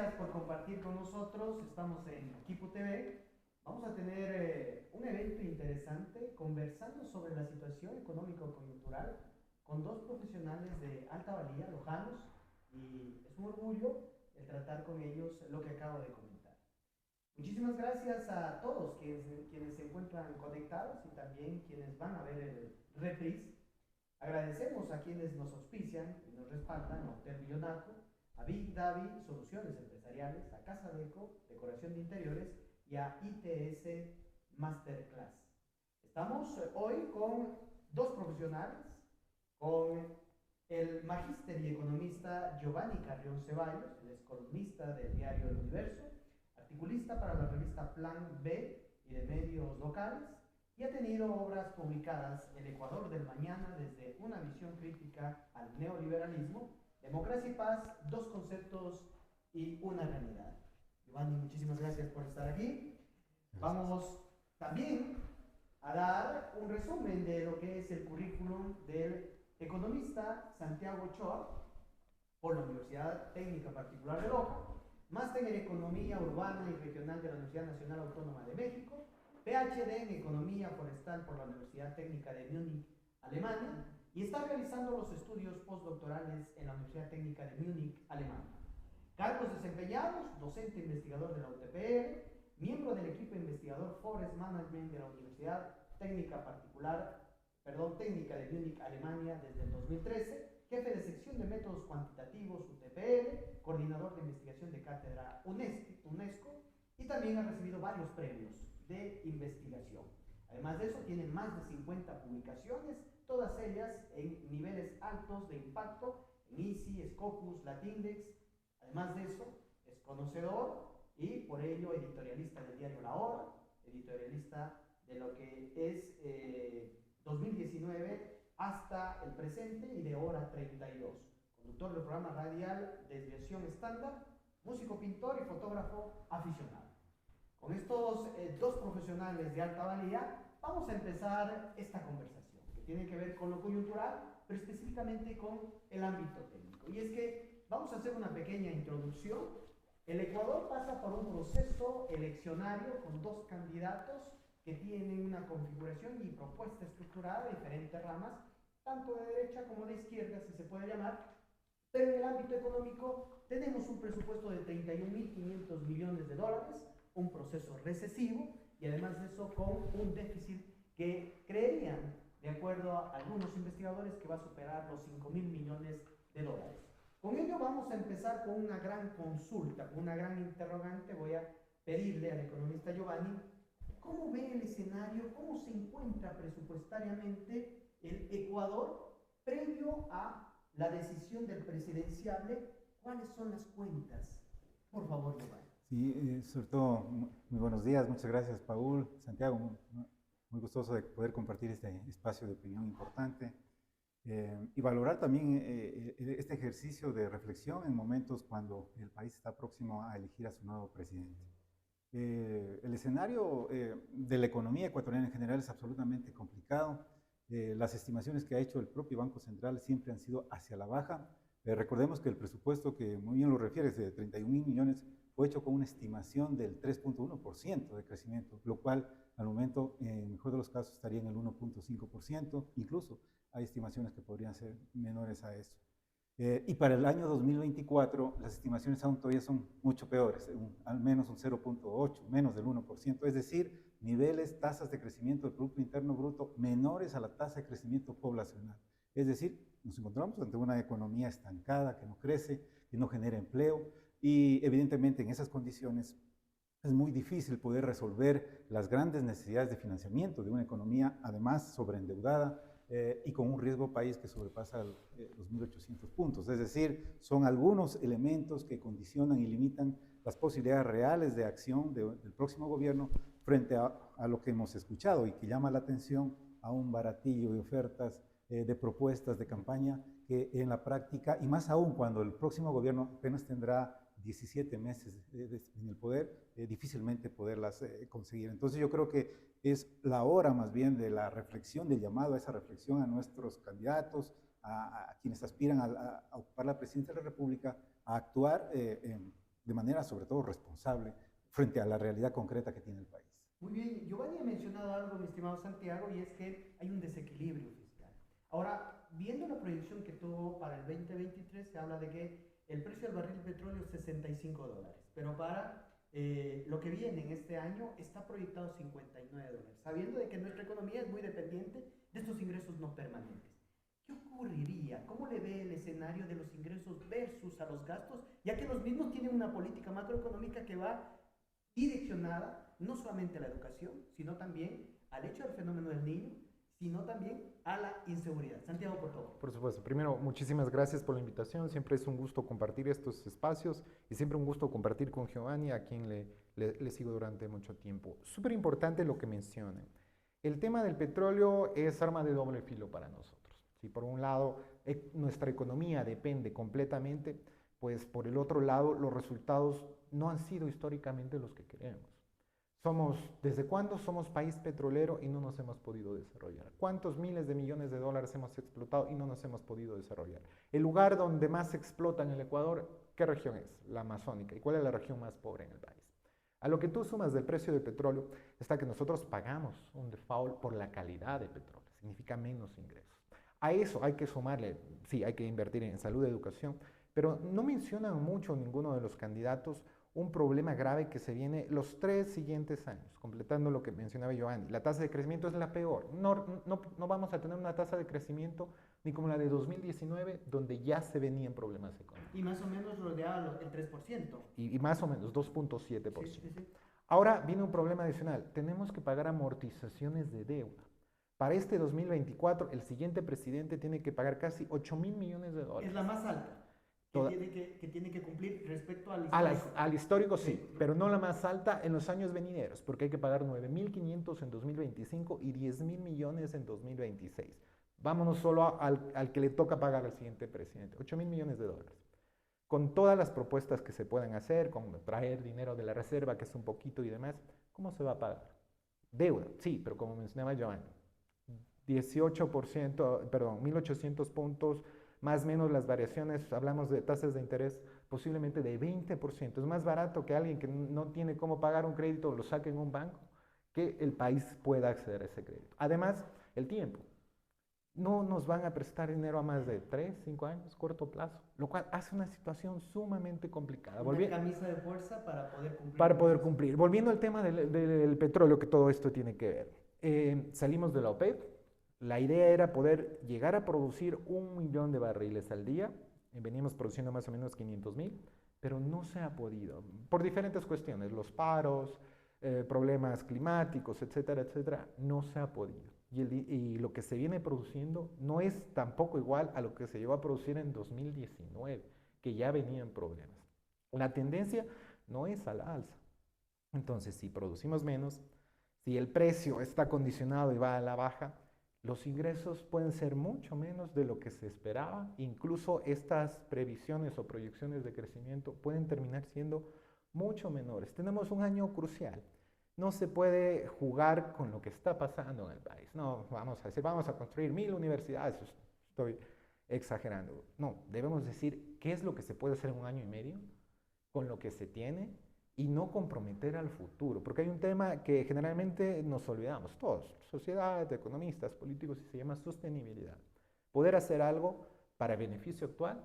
gracias por compartir con nosotros. Estamos en Kipu TV. Vamos a tener un evento interesante conversando sobre la situación económico-coyuntural con dos profesionales de alta valía, lojanos, y es un orgullo el tratar con ellos lo que acabo de comentar. Muchísimas gracias a todos quienes se encuentran conectados y también quienes van a ver el reprise. Agradecemos a quienes nos auspician y nos respaldan: a Hotel Billonaco, a Big Davi Soluciones Empresariales, a Casa Deco, Decoración de Interiores y a ITS Masterclass. Estamos hoy con dos profesionales, con el magíster y economista Giovanni Carrión Ceballos. Él es columnista del diario El Universo, articulista para la revista Plan B y de medios locales, y ha tenido obras publicadas: El Ecuador del Mañana, desde una visión crítica al neoliberalismo, Democracia y Paz, dos conceptos y una realidad. Giovanni, muchísimas gracias por estar aquí. Vamos también a dar un resumen de lo que es el currículum del economista Santiago Ochoa, por la Universidad Técnica Particular de Loja, máster en Economía Urbana y Regional de la Universidad Nacional Autónoma de México, PhD en Economía Forestal por la Universidad Técnica de Múnich, Alemania, y está realizando los estudios postdoctorales en la Universidad Técnica de Múnich, Alemania. Cargos desempeñados: docente investigador de la UTPR, miembro del equipo investigador Forest Management de la Universidad Técnica Técnica de Múnich, Alemania, desde el 2013, jefe de sección de métodos cuantitativos UTPR, coordinador de investigación de cátedra UNESCO, y también ha recibido varios premios de investigación. Además de eso, tiene más de 50 publicaciones, todas ellas en niveles altos de impacto, en ICI, Scopus, Latindex. Además de eso, es conocedor y por ello editorialista del diario La Hora, editorialista de lo que es 2019 hasta el presente y de Hora 32, conductor del programa radial Desviación Estándar, músico, pintor y fotógrafo aficionado. Con estos dos profesionales de alta valía vamos a empezar esta conversación, que tiene que ver con lo coyuntural, pero específicamente con el ámbito técnico. Y es que vamos a hacer una pequeña introducción. El Ecuador pasa por un proceso eleccionario con dos candidatos que tienen una configuración y propuesta estructurada de diferentes ramas, tanto de derecha como de izquierda, si se puede llamar. Pero en el ámbito económico tenemos un presupuesto de 31.500 millones de dólares, un proceso recesivo y además de eso con un déficit que creerían, de acuerdo a algunos investigadores, que va a superar los 5.000 millones de dólares. Con ello vamos a empezar con una gran consulta, con una gran interrogante. Voy a pedirle al economista Giovanni cómo ve el escenario, cómo se encuentra presupuestariamente el Ecuador previo a la decisión del presidenciable. ¿Cuáles son las cuentas? Por favor, Giovanni. Sí, sobre todo, muy buenos días, muchas gracias, Paul, Santiago, muy gustoso de poder compartir este espacio de opinión importante y valorar también este ejercicio de reflexión en momentos cuando el país está próximo a elegir a su nuevo presidente. El escenario de la economía ecuatoriana en general es absolutamente complicado. Las estimaciones que ha hecho el propio Banco Central siempre han sido hacia la baja. Recordemos que el presupuesto, que muy bien lo refieres, de 31.000 millones, fue hecho con una estimación del 3.1% de crecimiento, lo cual al momento, en el mejor de los casos, estaría en el 1.5%, incluso hay estimaciones que podrían ser menores a eso. Y para el año 2024 las estimaciones aún todavía son mucho peores, al menos un 0.8, menos del 1%, es decir, tasas de crecimiento del Producto Interno Bruto menores a la tasa de crecimiento poblacional. Es decir, nos encontramos ante una economía estancada que no crece, que no genera empleo, y evidentemente en esas condiciones es muy difícil poder resolver las grandes necesidades de financiamiento de una economía además sobreendeudada y con un riesgo país que sobrepasa los 1.800 puntos. Es decir, son algunos elementos que condicionan y limitan las posibilidades reales de acción del próximo gobierno frente a lo que hemos escuchado y que llama la atención a un baratillo de ofertas, de propuestas de campaña que en la práctica, y más aún cuando el próximo gobierno apenas tendrá 17 meses en el poder, difícilmente poderlas conseguir. Entonces yo creo que es la hora más bien de la reflexión, del llamado a esa reflexión a nuestros candidatos, a quienes aspiran a ocupar la presidencia de la República, a actuar de manera sobre todo responsable frente a la realidad concreta que tiene el país. Muy bien, Giovanni ha mencionado algo, mi estimado Santiago, y es que hay un desequilibrio fiscal. Ahora, viendo la proyección que tuvo para el 2023, se habla de que el precio del barril de petróleo es $65, pero para lo que viene en este año está proyectado $59, sabiendo de que nuestra economía es muy dependiente de estos ingresos no permanentes. ¿Qué ocurriría? ¿Cómo le ve el escenario de los ingresos versus a los gastos? Ya que los mismos tienen una política macroeconómica que va direccionada no solamente a la educación, sino también al hecho del fenómeno del niño, sino también a la inseguridad. Santiago, por favor. Por supuesto. Primero, muchísimas gracias por la invitación. Siempre es un gusto compartir estos espacios y siempre un gusto compartir con Giovanni, a quien le sigo durante mucho tiempo. Súper importante lo que mencionan. El tema del petróleo es arma de doble filo para nosotros. Si por un lado nuestra economía depende completamente, pues por el otro lado los resultados no han sido históricamente los que queremos. ¿Desde cuándo somos país petrolero y no nos hemos podido desarrollar? ¿Cuántos miles de millones de dólares hemos explotado y no nos hemos podido desarrollar? El lugar donde más se explota en el Ecuador, ¿qué región es? La amazónica. ¿Y cuál es la región más pobre en el país? A lo que tú sumas del precio del petróleo está que nosotros pagamos un default por la calidad de petróleo. Significa menos ingresos. A eso hay que sumarle, sí, hay que invertir en salud y educación, pero no mencionan mucho ninguno de los candidatos un problema grave que se viene los 3 siguientes años, completando lo que mencionaba Giovanni. La tasa de crecimiento es la peor. No vamos a tener una tasa de crecimiento ni como la de 2019, donde ya se venían problemas económicos. Y más o menos rodeaba el 3%. Y más o menos 2.7%. Sí. Ahora viene un problema adicional. Tenemos que pagar amortizaciones de deuda. Para este 2024, el siguiente presidente tiene que pagar casi 8.000 millones de dólares. Es la más alta. Que tiene que cumplir respecto al histórico. Al histórico sí, pero no la más alta en los años venideros, porque hay que pagar 9.500 en 2025 y 10.000 millones en 2026. Vámonos solo al que le toca pagar al siguiente presidente, 8.000 millones de dólares. Con todas las propuestas que se puedan hacer, con traer dinero de la reserva, que es un poquito y demás, ¿cómo se va a pagar? Deuda, sí, pero como mencionaba Giovanni, 1.800 puntos, más o menos las variaciones, hablamos de tasas de interés posiblemente de 20%. Es más barato que alguien que no tiene cómo pagar un crédito lo saque en un banco, que el país pueda acceder a ese crédito. Además, el tiempo. No nos van a prestar dinero a más de 3, 5 años, corto plazo, lo cual hace una situación sumamente complicada. Una camisa de fuerza para poder cumplir. Para poder cumplir. Volviendo al tema del petróleo, que todo esto tiene que ver. Salimos de la OPEP. La idea era poder llegar a producir 1 millón de barriles al día. Venimos produciendo más o menos 500.000, pero no se ha podido, por diferentes cuestiones, los paros, problemas climáticos, etcétera, etcétera, no se ha podido. Y lo que se viene produciendo no es tampoco igual a lo que se llegó a producir en 2019, que ya venían problemas. La tendencia no es a la alza. Entonces, si producimos menos, si el precio está condicionado y va a la baja, los ingresos pueden ser mucho menos de lo que se esperaba. Incluso estas previsiones o proyecciones de crecimiento pueden terminar siendo mucho menores. Tenemos un año crucial. No se puede jugar con lo que está pasando en el país. No, vamos a decir, vamos a construir 1.000 universidades. Estoy exagerando. No, debemos decir qué es lo que se puede hacer en 1 año y medio con lo que se tiene y no comprometer al futuro, porque hay un tema que generalmente nos olvidamos todos, sociedad, economistas, políticos, y se llama sostenibilidad. Poder hacer algo para beneficio actual,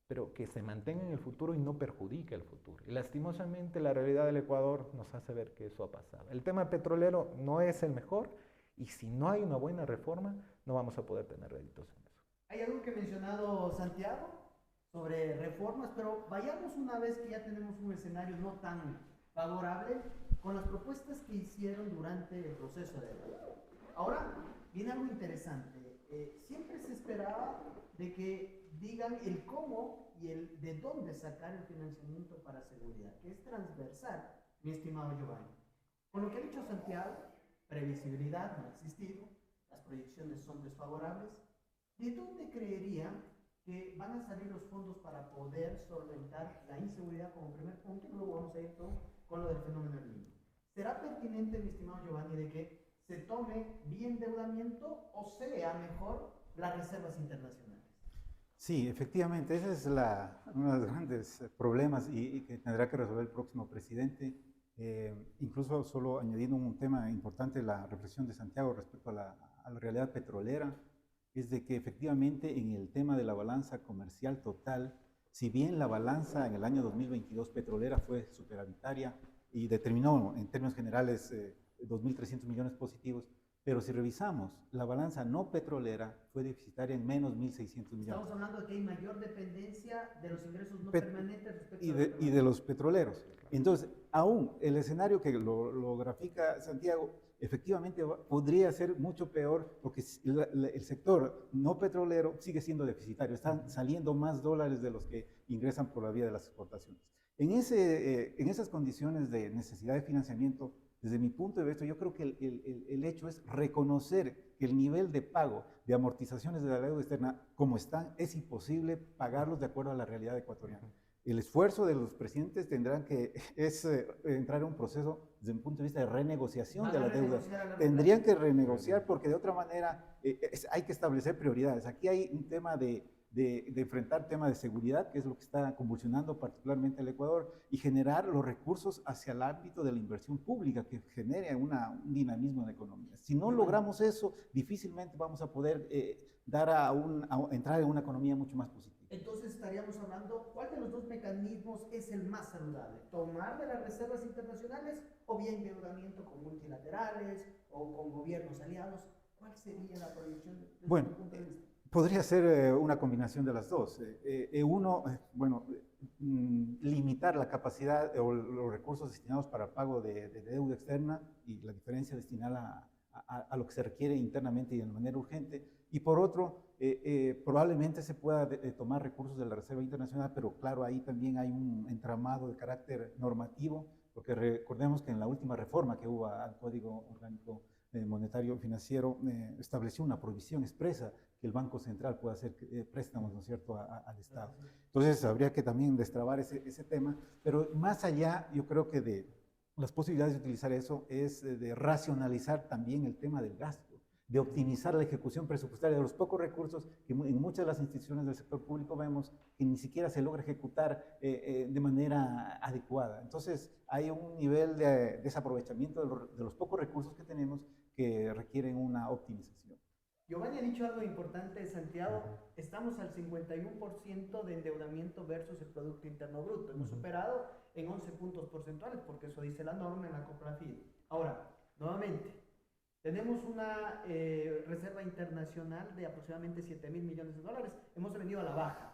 pero que se mantenga en el futuro y no perjudique el futuro. Y lastimosamente la realidad del Ecuador nos hace ver que eso ha pasado. El tema petrolero no es el mejor y si no hay una buena reforma, no vamos a poder tener réditos en eso. Hay algo que ha mencionado Santiago sobre reformas, pero vayamos una vez que ya tenemos un escenario no tan favorable con las propuestas que hicieron durante el proceso de ley. Ahora viene algo interesante. Siempre se esperaba de que digan el cómo y el de dónde sacar el financiamiento para seguridad, que es transversal, mi estimado Giovanni. Con lo que ha dicho Santiago, previsibilidad no ha existido, las proyecciones son desfavorables. ¿De dónde creería que van a salir los fondos para poder solventar la inseguridad como primer punto? Y luego vamos a ir con lo del fenómeno del niño. ¿Será pertinente, mi estimado Giovanni, de que se tome vía endeudamiento o sea mejor las reservas internacionales? Sí, efectivamente, ese es uno de los grandes problemas y que tendrá que resolver el próximo presidente. Incluso solo añadiendo un tema importante, la reflexión de Santiago respecto a la realidad petrolera, es de que efectivamente en el tema de la balanza comercial total, si bien la balanza en el año 2022 petrolera fue superavitaria y determinó en términos generales 2.300 millones positivos, pero si revisamos, la balanza no petrolera fue deficitaria en menos 1.600 millones. Estamos hablando de que hay mayor dependencia de los ingresos no Pet permanentes respecto y de los petroleros. Entonces, aún el escenario que lo grafica Santiago, efectivamente podría ser mucho peor porque el sector no petrolero sigue siendo deficitario. Están saliendo más dólares de los que ingresan por la vía de las exportaciones. En esas condiciones de necesidad de financiamiento, desde mi punto de vista, yo creo que el hecho es reconocer que el nivel de pago de amortizaciones de la deuda externa como están, es imposible pagarlos de acuerdo a la realidad ecuatoriana. El esfuerzo de los presidentes tendrán que entrar en un proceso desde un punto de vista de renegociación de la deuda. Tendrían que renegociar porque de otra manera hay que establecer prioridades. Aquí hay un tema de enfrentar temas de seguridad, que es lo que está convulsionando particularmente el Ecuador, y generar los recursos hacia el ámbito de la inversión pública que genere un dinamismo en la economía. Si no logramos eso, difícilmente vamos a poder entrar en una economía mucho más positiva. Entonces estaríamos hablando, ¿cuál de los dos mecanismos es el más saludable? ¿Tomar de las reservas internacionales o bien endeudamiento con multilaterales o con gobiernos aliados? ¿Cuál sería la proyección desde tu punto de vista? Podría ser una combinación de las dos. Limitar la capacidad o los recursos destinados para pago de deuda externa y la diferencia destinada a lo que se requiere internamente y de manera urgente. Y por otro, probablemente se pueda tomar recursos de la Reserva Internacional, pero claro, ahí también hay un entramado de carácter normativo, porque recordemos que en la última reforma que hubo al Código Orgánico Monetario Financiero estableció una prohibición expresa que el Banco Central pueda hacer préstamos, ¿no es cierto?, al Estado. Entonces, habría que también destrabar ese tema, pero más allá, yo creo que de las posibilidades de utilizar eso es de racionalizar también el tema del gasto, de optimizar la ejecución presupuestaria de los pocos recursos que en muchas de las instituciones del sector público vemos que ni siquiera se logra ejecutar de manera adecuada. Entonces, hay un nivel de desaprovechamiento de los pocos recursos que tenemos que requieren una optimización. Giovanni ha dicho algo importante, Santiago. Estamos al 51% de endeudamiento versus el Producto Interno Bruto. Hemos superado en 11 puntos porcentuales, porque eso dice la norma en la COPRAFID. Ahora, nuevamente, tenemos una reserva internacional de aproximadamente 7.000 millones de dólares. Hemos venido a la baja.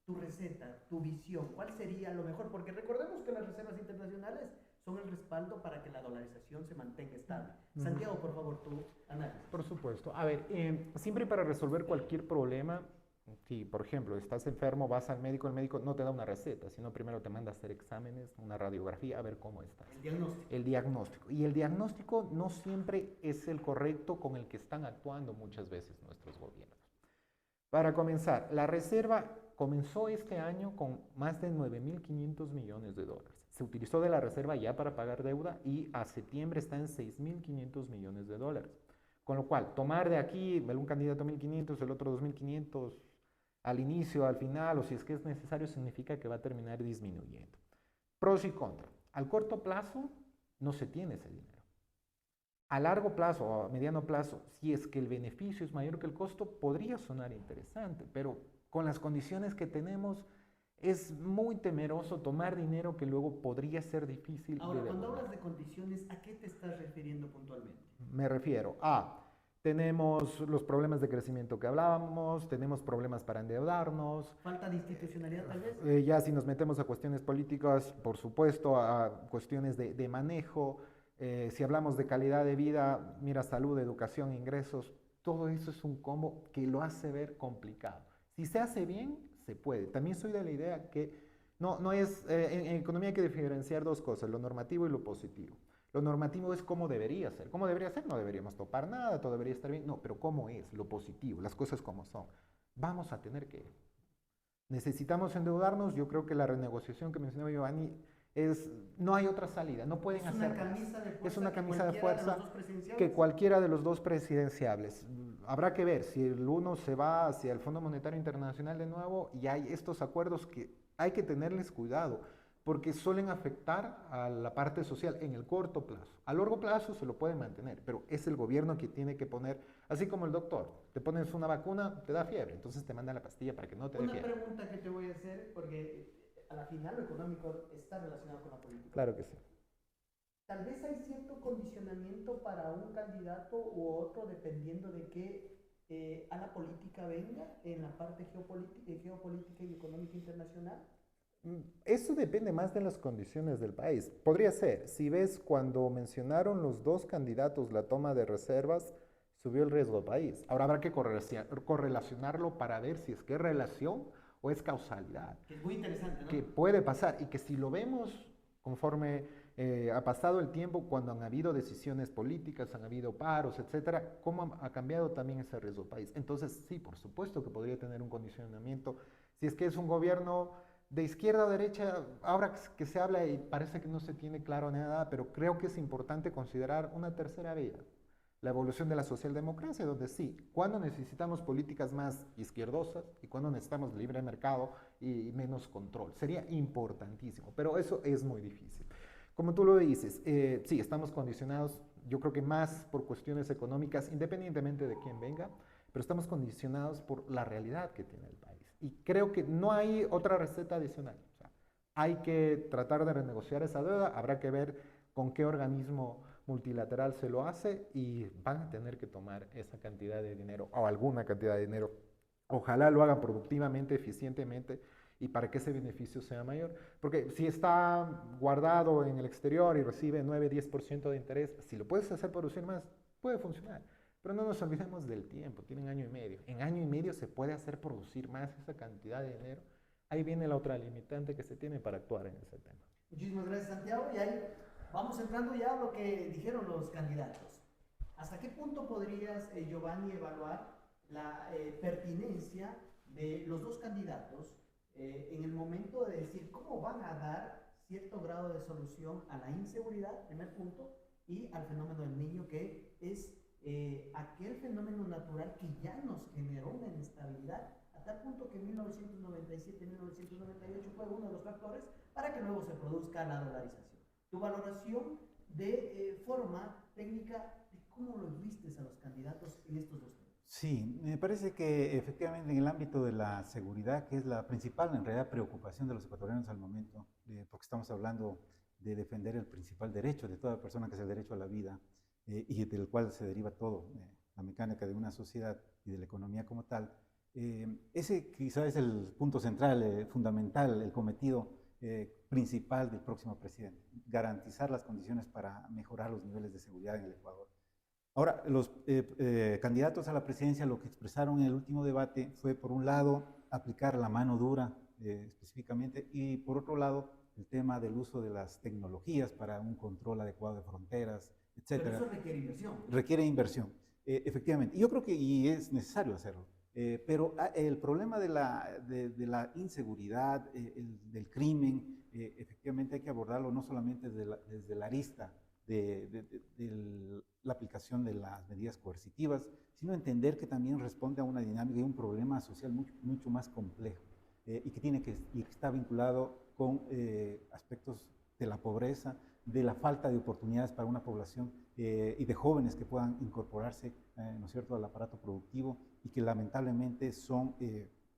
Tu receta, tu visión, ¿cuál sería lo mejor? Porque recordemos que las reservas internacionales son el respaldo para que la dolarización se mantenga estable. Santiago, por favor, tu análisis. Por supuesto. A ver, siempre para resolver cualquier problema, si por ejemplo estás enfermo, vas al médico, el médico no te da una receta, sino primero te manda a hacer exámenes, una radiografía, a ver cómo estás. El diagnóstico. El diagnóstico. Y el diagnóstico no siempre es el correcto con el que están actuando muchas veces nuestros gobiernos. Para comenzar, la reserva comenzó este año con más de 9.500 millones de dólares. Se utilizó de la reserva ya para pagar deuda y a septiembre está en 6.500 millones de dólares. Con lo cual, tomar de aquí un candidato 1.500, el otro 2.500 al inicio, al final, o si es que es necesario, significa que va a terminar disminuyendo. Pros y contras. Al corto plazo no se tiene ese dinero. A largo plazo o a mediano plazo, si es que el beneficio es mayor que el costo, podría sonar interesante, pero con las condiciones que tenemos, es muy temeroso tomar dinero que luego podría ser difícil. Ahora, cuando hablas de condiciones, ¿a qué te estás refiriendo puntualmente? Me refiero a, tenemos los problemas de crecimiento que hablábamos, tenemos problemas para endeudarnos. ¿Falta de institucionalidad tal vez? Ya si nos metemos a cuestiones políticas, por supuesto, a cuestiones de manejo, si hablamos de calidad de vida, mira, salud, educación, ingresos, todo eso es un combo que lo hace ver complicado. Si se hace bien, se puede. También soy de la idea que no es, en economía hay que diferenciar dos cosas, lo normativo y lo positivo. Lo normativo es cómo debería ser. ¿Cómo debería ser? No deberíamos topar nada, todo debería estar bien. No, pero ¿cómo es? Lo positivo, las cosas como son. Vamos a tener que... Necesitamos endeudarnos. Yo creo que la renegociación que mencionaba Giovanni No hay otra salida, no pueden Es una hacer más. camisa de fuerza. Es una que camisa de cualquiera fuerza los dos presidenciables. que cualquiera de los dos presidenciables. Habrá que ver si el uno se va hacia el Fondo Monetario Internacional de nuevo y hay estos acuerdos que hay que tenerles cuidado porque suelen afectar a la parte social en el corto plazo. A largo plazo se lo pueden mantener, pero es el gobierno que tiene que poner, así como el doctor, te pones una vacuna, te da fiebre, entonces te manda la pastilla para que no te dé fiebre. Una pregunta que te voy a hacer, porque a la final lo económico está relacionado con la política. Claro que sí. Tal vez hay cierto condicionamiento para un candidato u otro dependiendo de qué a la política venga en la parte geopolítica y económica internacional. Eso depende más de las condiciones del país. Podría ser, si ves cuando mencionaron los dos candidatos la toma de reservas, subió el riesgo país. Ahora habrá que correlacionarlo para ver si es que es relación o es causalidad. Que es muy interesante, ¿no? Que puede pasar y que si lo vemos conforme ha pasado el tiempo, cuando han habido decisiones políticas, han habido paros, etcétera, cómo ha cambiado también ese riesgo país. Entonces, sí, por supuesto que podría tener un condicionamiento. Si es que es un gobierno de izquierda o derecha, ahora que se habla y parece que no se tiene claro nada, pero creo que es importante considerar una tercera vía, la evolución de la socialdemocracia, donde sí, cuando necesitamos políticas más izquierdosas y cuando necesitamos libre mercado y menos control. Sería importantísimo, pero eso es muy difícil. Como tú lo dices, sí, estamos condicionados, yo creo que más por cuestiones económicas, independientemente de quién venga, pero estamos condicionados por la realidad que tiene el país. Y creo que no hay otra receta adicional. O sea, hay que tratar de renegociar esa deuda, habrá que ver con qué organismo multilateral se lo hace y van a tener que tomar esa cantidad de dinero o alguna cantidad de dinero. Ojalá lo hagan productivamente, eficientemente y para que ese beneficio sea mayor. Porque si está guardado en el exterior y recibe 9-10% de interés, si lo puedes hacer producir más, puede funcionar. Pero no nos olvidemos del tiempo, tienen año y medio. En año y medio se puede hacer producir más esa cantidad de dinero. Ahí viene la otra limitante que se tiene para actuar en ese tema. Muchísimas gracias, Santiago. Y ahí vamos entrando ya a lo que dijeron los candidatos. ¿Hasta qué punto podrías, Giovanni, evaluar la pertinencia de los dos candidatos en el momento de decir cómo van a dar cierto grado de solución a la inseguridad, primer punto, y al fenómeno del niño, que es aquel fenómeno natural que ya nos generó una inestabilidad a tal punto que en 1997-1998 fue uno de los factores para que luego se produzca la dolarización? Tu valoración de forma técnica de cómo los vistes a los candidatos en estos dos temas. Sí, me parece que efectivamente en el ámbito de la seguridad, que es la principal en realidad preocupación de los ecuatorianos al momento, porque estamos hablando de defender el principal derecho de toda persona, que es el derecho a la vida, y del cual se deriva todo, la mecánica de una sociedad y de la economía como tal. Ese quizá es el punto central, fundamental, el cometido principal del próximo presidente, garantizar las condiciones para mejorar los niveles de seguridad en el Ecuador. Ahora, los candidatos a la presidencia lo que expresaron en el último debate fue, por un lado, aplicar la mano dura específicamente, y por otro lado, el tema del uso de las tecnologías para un control adecuado de fronteras, etc. Pero eso requiere inversión. Requiere inversión, efectivamente. Y yo creo que y es necesario hacerlo. Pero el problema de la inseguridad, del crimen, efectivamente hay que abordarlo no solamente desde la arista de la aplicación de las medidas coercitivas, sino entender que también responde a una dinámica y un problema social mucho más complejo, y que está vinculado con aspectos de la pobreza, de la falta de oportunidades para una población y de jóvenes que puedan incorporarse, ¿no es cierto?, al aparato productivo, y que lamentablemente son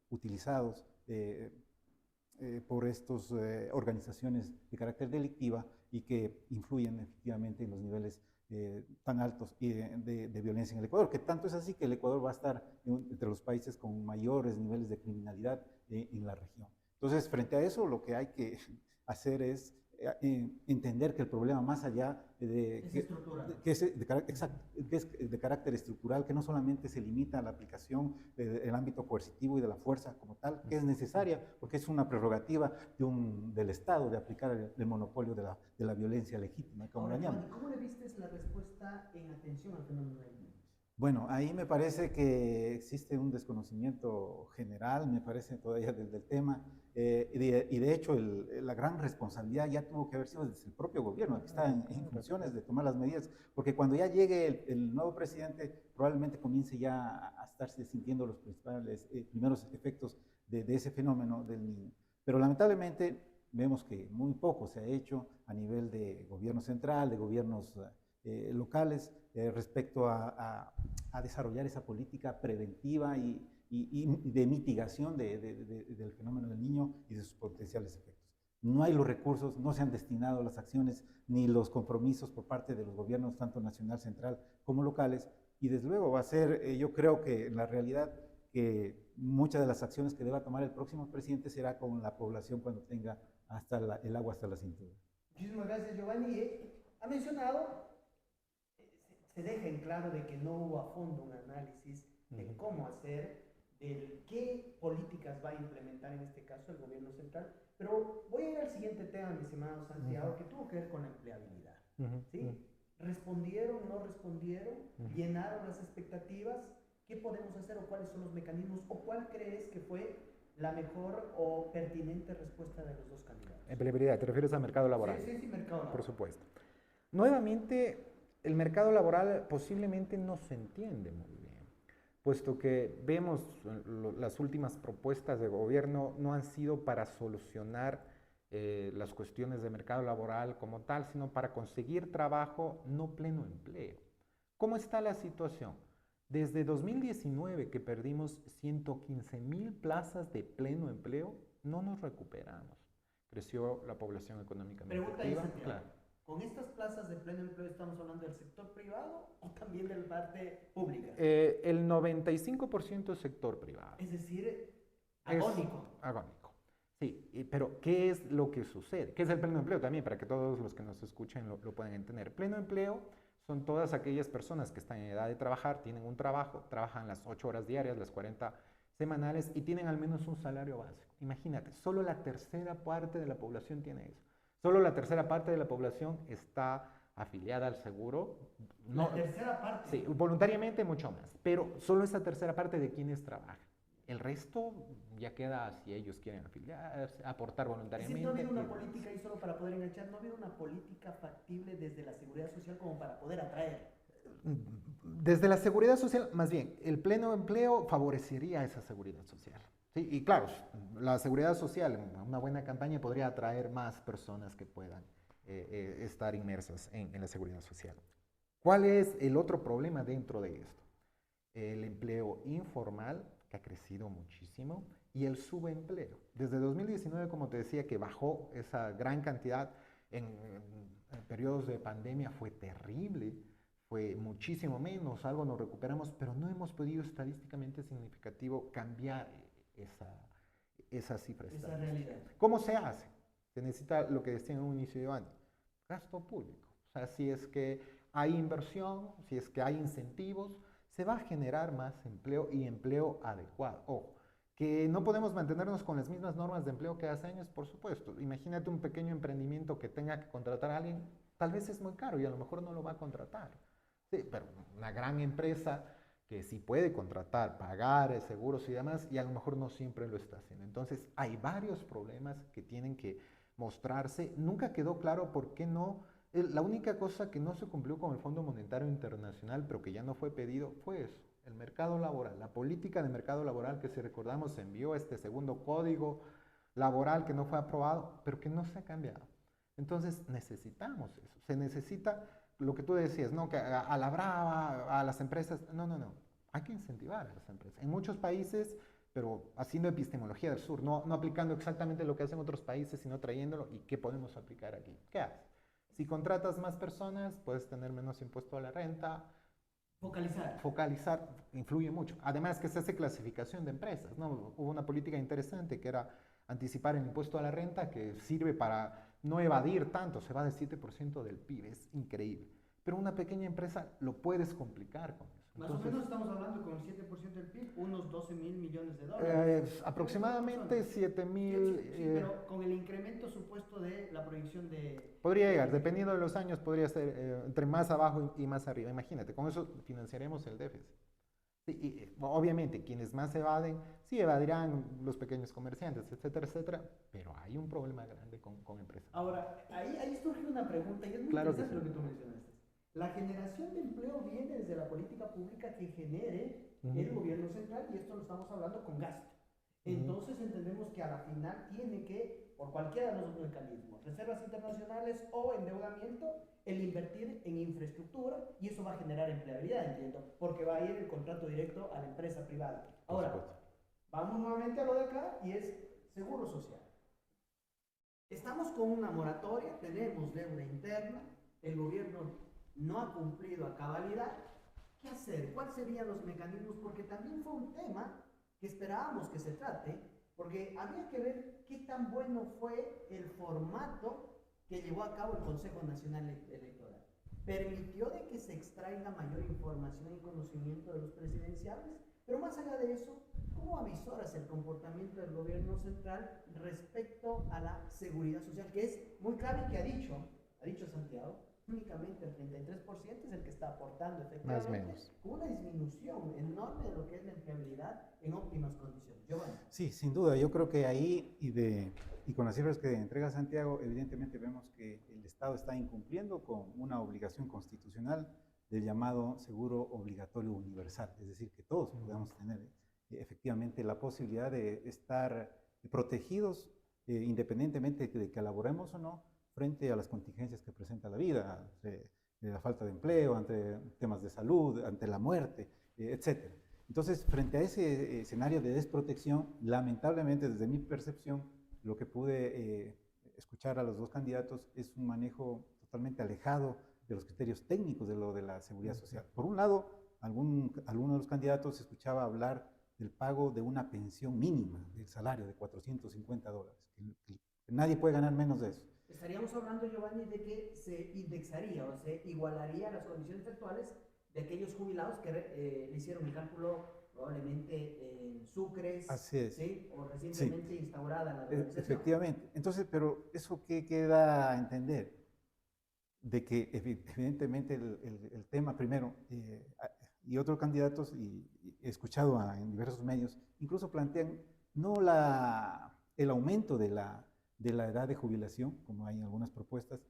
utilizados por estas organizaciones de carácter delictiva y que influyen efectivamente en los niveles tan altos de violencia en el Ecuador, que tanto es así que el Ecuador va a estar entre los países con mayores niveles de criminalidad en la región. Entonces, frente a eso, lo que hay que hacer es entender que el problema más allá que es de carácter estructural, que no solamente se limita a la aplicación del ámbito coercitivo y de la fuerza como tal, que es necesaria porque es una prerrogativa del Estado de aplicar el monopolio de la violencia legítima, como Ahora, la llaman. ¿cómo le vistes la respuesta en atención al fenómeno del niño? Bueno, ahí me parece que existe un desconocimiento general, me parece todavía del tema, y de hecho la gran responsabilidad ya tuvo que haber sido desde el propio gobierno, que está en funciones de tomar las medidas, porque cuando ya llegue el nuevo presidente probablemente comience ya a estarse sintiendo los principales, primeros efectos de ese fenómeno del niño. Pero lamentablemente vemos que muy poco se ha hecho a nivel de gobierno central, de gobiernos locales, respecto a desarrollar esa política preventiva y de mitigación del fenómeno del niño y de sus potenciales efectos. No hay los recursos, no se han destinado las acciones ni los compromisos por parte de los gobiernos, tanto nacional, central como locales, y desde luego va a ser, yo creo que en la realidad, que muchas de las acciones que deba tomar el próximo presidente será con la población cuando tenga hasta el agua hasta la cintura. Muchísimas gracias, Giovanni. Ha mencionado, se deja en claro de que no hubo a fondo un análisis de cómo hacer, de qué políticas va a implementar en este caso el gobierno central. Pero voy a ir al siguiente tema, mi estimado Santiago, que tuvo que ver con la empleabilidad. ¿Sí? ¿Respondieron, no respondieron? ¿Llenaron las expectativas? ¿Qué podemos hacer o cuáles son los mecanismos? ¿O cuál crees que fue la mejor o pertinente respuesta de los dos candidatos? Empleabilidad, ¿te refieres al mercado laboral? Sí, mercado laboral. Por supuesto. Nuevamente, el mercado laboral posiblemente no se entiende muy bien, puesto que vemos las últimas propuestas de gobierno no han sido para solucionar las cuestiones de mercado laboral como tal, sino para conseguir trabajo, no pleno empleo. ¿Cómo está la situación? Desde 2019 que perdimos 115,000 plazas de pleno empleo, no nos recuperamos. Creció la población económicamente activa. Claro. ¿Con estas plazas de pleno empleo estamos hablando del sector privado o también de la parte pública? El 95% es sector privado. Es decir, agónico. Agónico. Sí, pero ¿qué es lo que sucede? ¿Qué es el pleno empleo? También para que todos los que nos escuchen lo puedan entender. Pleno empleo son todas aquellas personas que están en edad de trabajar, tienen un trabajo, trabajan las 8 horas diarias, las 40 semanales y tienen al menos un salario básico. Imagínate, solo la tercera parte de la población tiene eso. Solo la tercera parte de la población está afiliada al seguro. No, la tercera parte. Sí, voluntariamente mucho más, pero solo esa tercera parte de quienes trabajan. El resto ya queda si ellos quieren afiliarse, aportar voluntariamente. Es decir, no ha habido una política, y solo para poder enganchar, no ha habido una política factible desde la seguridad social como para poder atraer. Desde la seguridad social, más bien, el pleno empleo favorecería esa seguridad social. Sí, y claro, la seguridad social, una buena campaña podría atraer más personas que puedan estar inmersas en la seguridad social. ¿Cuál es el otro problema dentro de esto? El empleo informal, que ha crecido muchísimo, y el subempleo. Desde 2019, como te decía, que bajó esa gran cantidad en periodos de pandemia, fue terrible, fue muchísimo menos, algo nos recuperamos, pero no hemos podido estadísticamente significativo cambiar esa cifra. Esa realidad. ¿Cómo se hace? Se necesita lo que decía en un inicio de año, gasto público. O sea, si es que hay inversión, si es que hay incentivos, se va a generar más empleo y empleo adecuado. Ojo, que no podemos mantenernos con las mismas normas de empleo que hace años, por supuesto. Imagínate un pequeño emprendimiento que tenga que contratar a alguien, tal vez es muy caro y a lo mejor no lo va a contratar. Sí, pero una gran empresa que sí puede contratar, pagar seguros y demás, y a lo mejor no siempre lo está haciendo. Entonces, hay varios problemas que tienen que mostrarse. Nunca quedó claro por qué no. La única cosa que no se cumplió con el Fondo Monetario Internacional, pero que ya no fue pedido, fue eso, el mercado laboral. La política de mercado laboral que, si recordamos, se envió este segundo código laboral que no fue aprobado, pero que no se ha cambiado. Entonces, necesitamos eso. Se necesita lo que tú decías, ¿no? Que a la brava, a las empresas. No. Hay que incentivar a las empresas. En muchos países, pero haciendo epistemología del sur, no aplicando exactamente lo que hacen otros países, sino trayéndolo. ¿Y qué podemos aplicar aquí? ¿Qué haces? Si contratas más personas, puedes tener menos impuesto a la renta. Focalizar influye mucho. Además que se hace clasificación de empresas, ¿no? Hubo una política interesante que era anticipar el impuesto a la renta, que sirve para no evadir tanto, se va del 7% del PIB, es increíble. pero una pequeña empresa lo puedes complicar con eso. Más Entonces, o menos estamos hablando con el 7% del PIB, unos 12.000 millones de dólares. aproximadamente 7.000. Sí, pero con el incremento supuesto de la proyección de... Podría llegar, dependiendo de los años, podría ser entre más abajo y más arriba. Imagínate, con eso financiaremos el déficit. Sí, y, obviamente, quienes más evaden, sí evadirán los pequeños comerciantes, etcétera, etcétera, pero hay un problema grande con empresas. Ahora, ahí surge una pregunta y es muy Claro que interesante sí. lo que tú mencionaste. La generación de empleo viene desde la política pública que genere el gobierno central y esto lo estamos hablando con gasto. Entonces entendemos que a la final tiene que, por cualquiera de los dos mecanismos, reservas internacionales o endeudamiento, el invertir en infraestructura y eso va a generar empleabilidad, entiendo, porque va a ir el contrato directo a la empresa privada. Ahora, vamos nuevamente a lo de acá y es seguro social. Estamos con una moratoria, tenemos deuda interna, el gobierno no ha cumplido a cabalidad. ¿Qué hacer? ¿Cuáles serían los mecanismos? Porque también fue un tema que esperábamos que se trate, porque había que ver qué tan bueno fue el formato que llevó a cabo el Consejo Nacional Electoral. ¿Permitió de que se extraiga mayor información y conocimiento de los presidenciables? Pero más allá de eso, ¿cómo avisoras el comportamiento del gobierno central respecto a la seguridad social? Que es muy clave y que ha dicho Santiago, únicamente el 33% es el que está aportando efectivamente, más o menos, con una disminución enorme de lo que es la empleabilidad en óptimas condiciones. Giovanni. Sí, sin duda. Yo creo que ahí y con las cifras que entrega Santiago, evidentemente vemos que el Estado está incumpliendo con una obligación constitucional del llamado seguro obligatorio universal. Es decir, que todos podamos tener efectivamente la posibilidad de estar protegidos independientemente de que laboremos o no, frente a las contingencias que presenta la vida, ante la falta de empleo, ante temas de salud, ante la muerte, etc. Entonces, frente a ese escenario de desprotección, lamentablemente desde mi percepción, lo que pude escuchar a los dos candidatos es un manejo totalmente alejado de los criterios técnicos de lo de la seguridad social. Por un lado, alguno de los candidatos escuchaba hablar del pago de una pensión mínima del salario de $450, que nadie puede ganar menos de eso. Estaríamos hablando, Giovanni, de que se indexaría o se igualaría a las condiciones actuales de aquellos jubilados que le hicieron el cálculo probablemente en Sucres, así es. ¿sí? O recientemente sí. Instaurada la dolarización. Efectivamente. Entonces, pero ¿eso qué queda a entender? De que evidentemente el tema primero, y otros candidatos, y he escuchado en diversos medios, incluso plantean no el aumento de la edad de jubilación, como hay en algunas propuestas,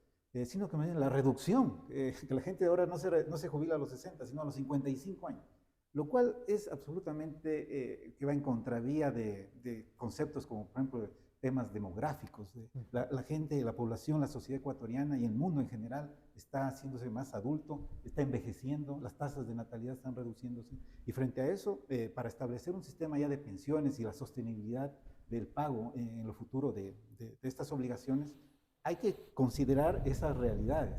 sino que más bien la reducción, que la gente ahora no se jubila a los 60, sino a los 55 años, lo cual es absolutamente que va en contravía de conceptos como, por ejemplo, temas demográficos. La gente, la población, la sociedad ecuatoriana y el mundo en general está haciéndose más adulto, está envejeciendo, las tasas de natalidad están reduciéndose, y frente a eso, para establecer un sistema ya de pensiones y la sostenibilidad del pago en lo futuro de estas obligaciones, hay que considerar esas realidades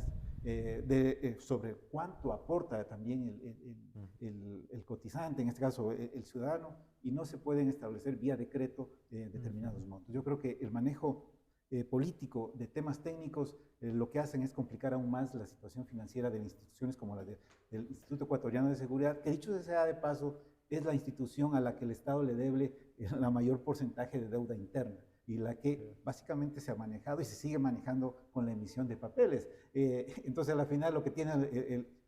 sobre cuánto aporta también el cotizante, en este caso el ciudadano, y no se pueden establecer vía decreto determinados montos. Yo creo que el manejo político de temas técnicos lo que hacen es complicar aún más la situación financiera de instituciones como la del Instituto Ecuatoriano de Seguridad, que dicho sea de paso, es la institución a la que el Estado le debe la mayor porcentaje de deuda interna y la que básicamente se ha manejado y se sigue manejando con la emisión de papeles. Entonces, al final, lo que tiene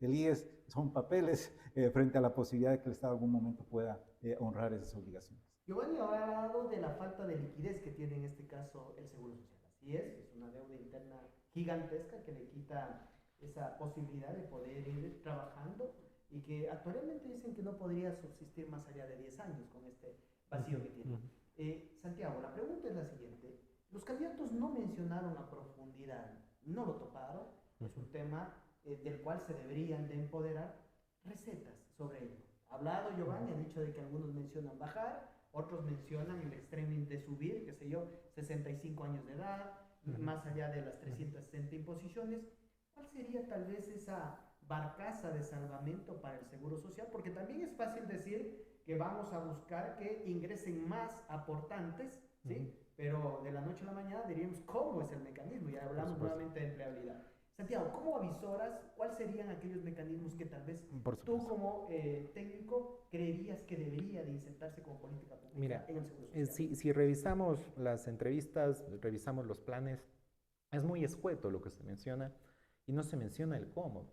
el IES son papeles frente a la posibilidad de que el Estado en algún momento pueda honrar esas obligaciones. Giovanni ha hablado de la falta de liquidez que tiene en este caso el Seguro Social. Así es una deuda interna gigantesca que le quita esa posibilidad de poder ir trabajando y que actualmente dicen que no podría subsistir más allá de 10 años con este vacío que tiene. Santiago, la pregunta es la siguiente. Los candidatos no mencionaron a profundidad, no lo toparon, es un tema del cual se deberían de empoderar recetas sobre ello. Ha hablado Giovanni, ha dicho de que algunos mencionan bajar, otros mencionan el extremo de subir, qué sé yo, 65 años de edad, más allá de las 360 imposiciones. ¿Cuál sería tal vez esa barcaza de salvamento para el Seguro Social? Porque también es fácil decir que vamos a buscar que ingresen más aportantes, ¿sí? Pero de la noche a la mañana diríamos cómo es el mecanismo, ya hablamos nuevamente de empleabilidad. Santiago, ¿cómo avisoras? ¿Cuáles serían aquellos mecanismos que tal vez Por tú supuesto. como técnico creerías que debería de insertarse como política pública Mira, en el seguro social? si revisamos las entrevistas, revisamos los planes, es muy escueto lo que se menciona y no se menciona el cómo.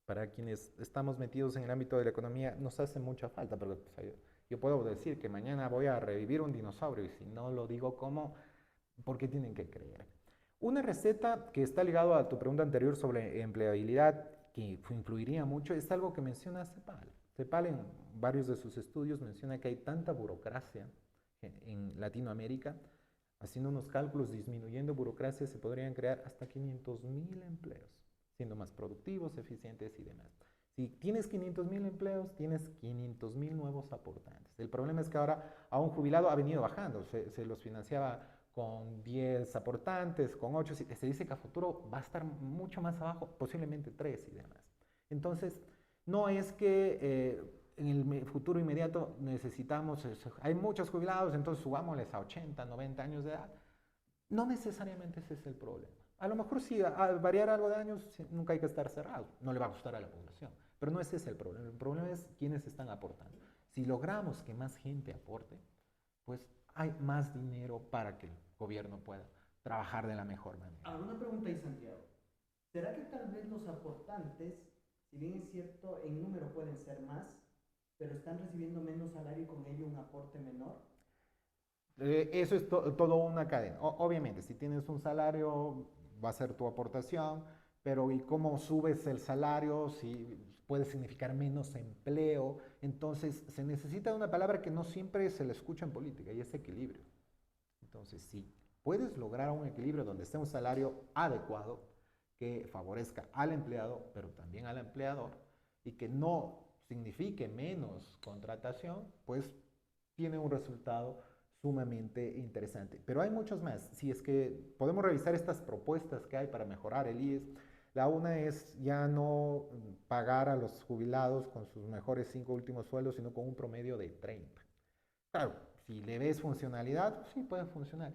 Para quienes estamos metidos en el ámbito de la economía, nos hace mucha falta, pero o sea, yo puedo decir que mañana voy a revivir un dinosaurio y si no lo digo cómo, ¿por qué tienen que creer? Una receta que está ligado a tu pregunta anterior sobre empleabilidad, que influiría mucho, es algo que menciona CEPAL. CEPAL en varios de sus estudios menciona que hay tanta burocracia en Latinoamérica, haciendo unos cálculos, disminuyendo burocracia, se podrían crear hasta 500.000 empleos, siendo más productivos, eficientes y demás. Si tienes 500.000 empleos, tienes 500.000 nuevos aportantes. El problema es que ahora a un jubilado ha venido bajando, se los financiaba con 10 aportantes, con 8, se dice que a futuro va a estar mucho más abajo, posiblemente 3 y demás. Entonces, no es que en el futuro inmediato necesitamos, hay muchos jubilados, entonces subámosles a 80, 90 años de edad. No necesariamente ese es el problema. A lo mejor sí, al variar algo de años, nunca hay que estar cerrado. No le va a gustar a la población. Pero no ese es el problema. El problema es quiénes están aportando. Si logramos que más gente aporte, pues hay más dinero para que el gobierno pueda trabajar de la mejor manera. Ahora, una pregunta ahí, Santiago. ¿Será que tal vez los aportantes, si bien es cierto, en número pueden ser más, pero están recibiendo menos salario y con ello un aporte menor? Eso es todo una cadena. Obviamente, si tienes un salario, va a ser tu aportación, pero ¿y cómo subes el salario? Si puede significar menos empleo. Entonces, se necesita una palabra que no siempre se le escucha en política y es equilibrio. Entonces, si puedes lograr un equilibrio donde esté un salario adecuado que favorezca al empleado, pero también al empleador, y que no signifique menos contratación, pues tiene un resultado sumamente interesante. Pero hay muchos más. Si es que podemos revisar estas propuestas que hay para mejorar el IES, la una es ya no pagar a los jubilados con sus mejores 5 últimos sueldos, sino con un promedio de 30. Claro, si le ves funcionalidad, sí puede funcionar,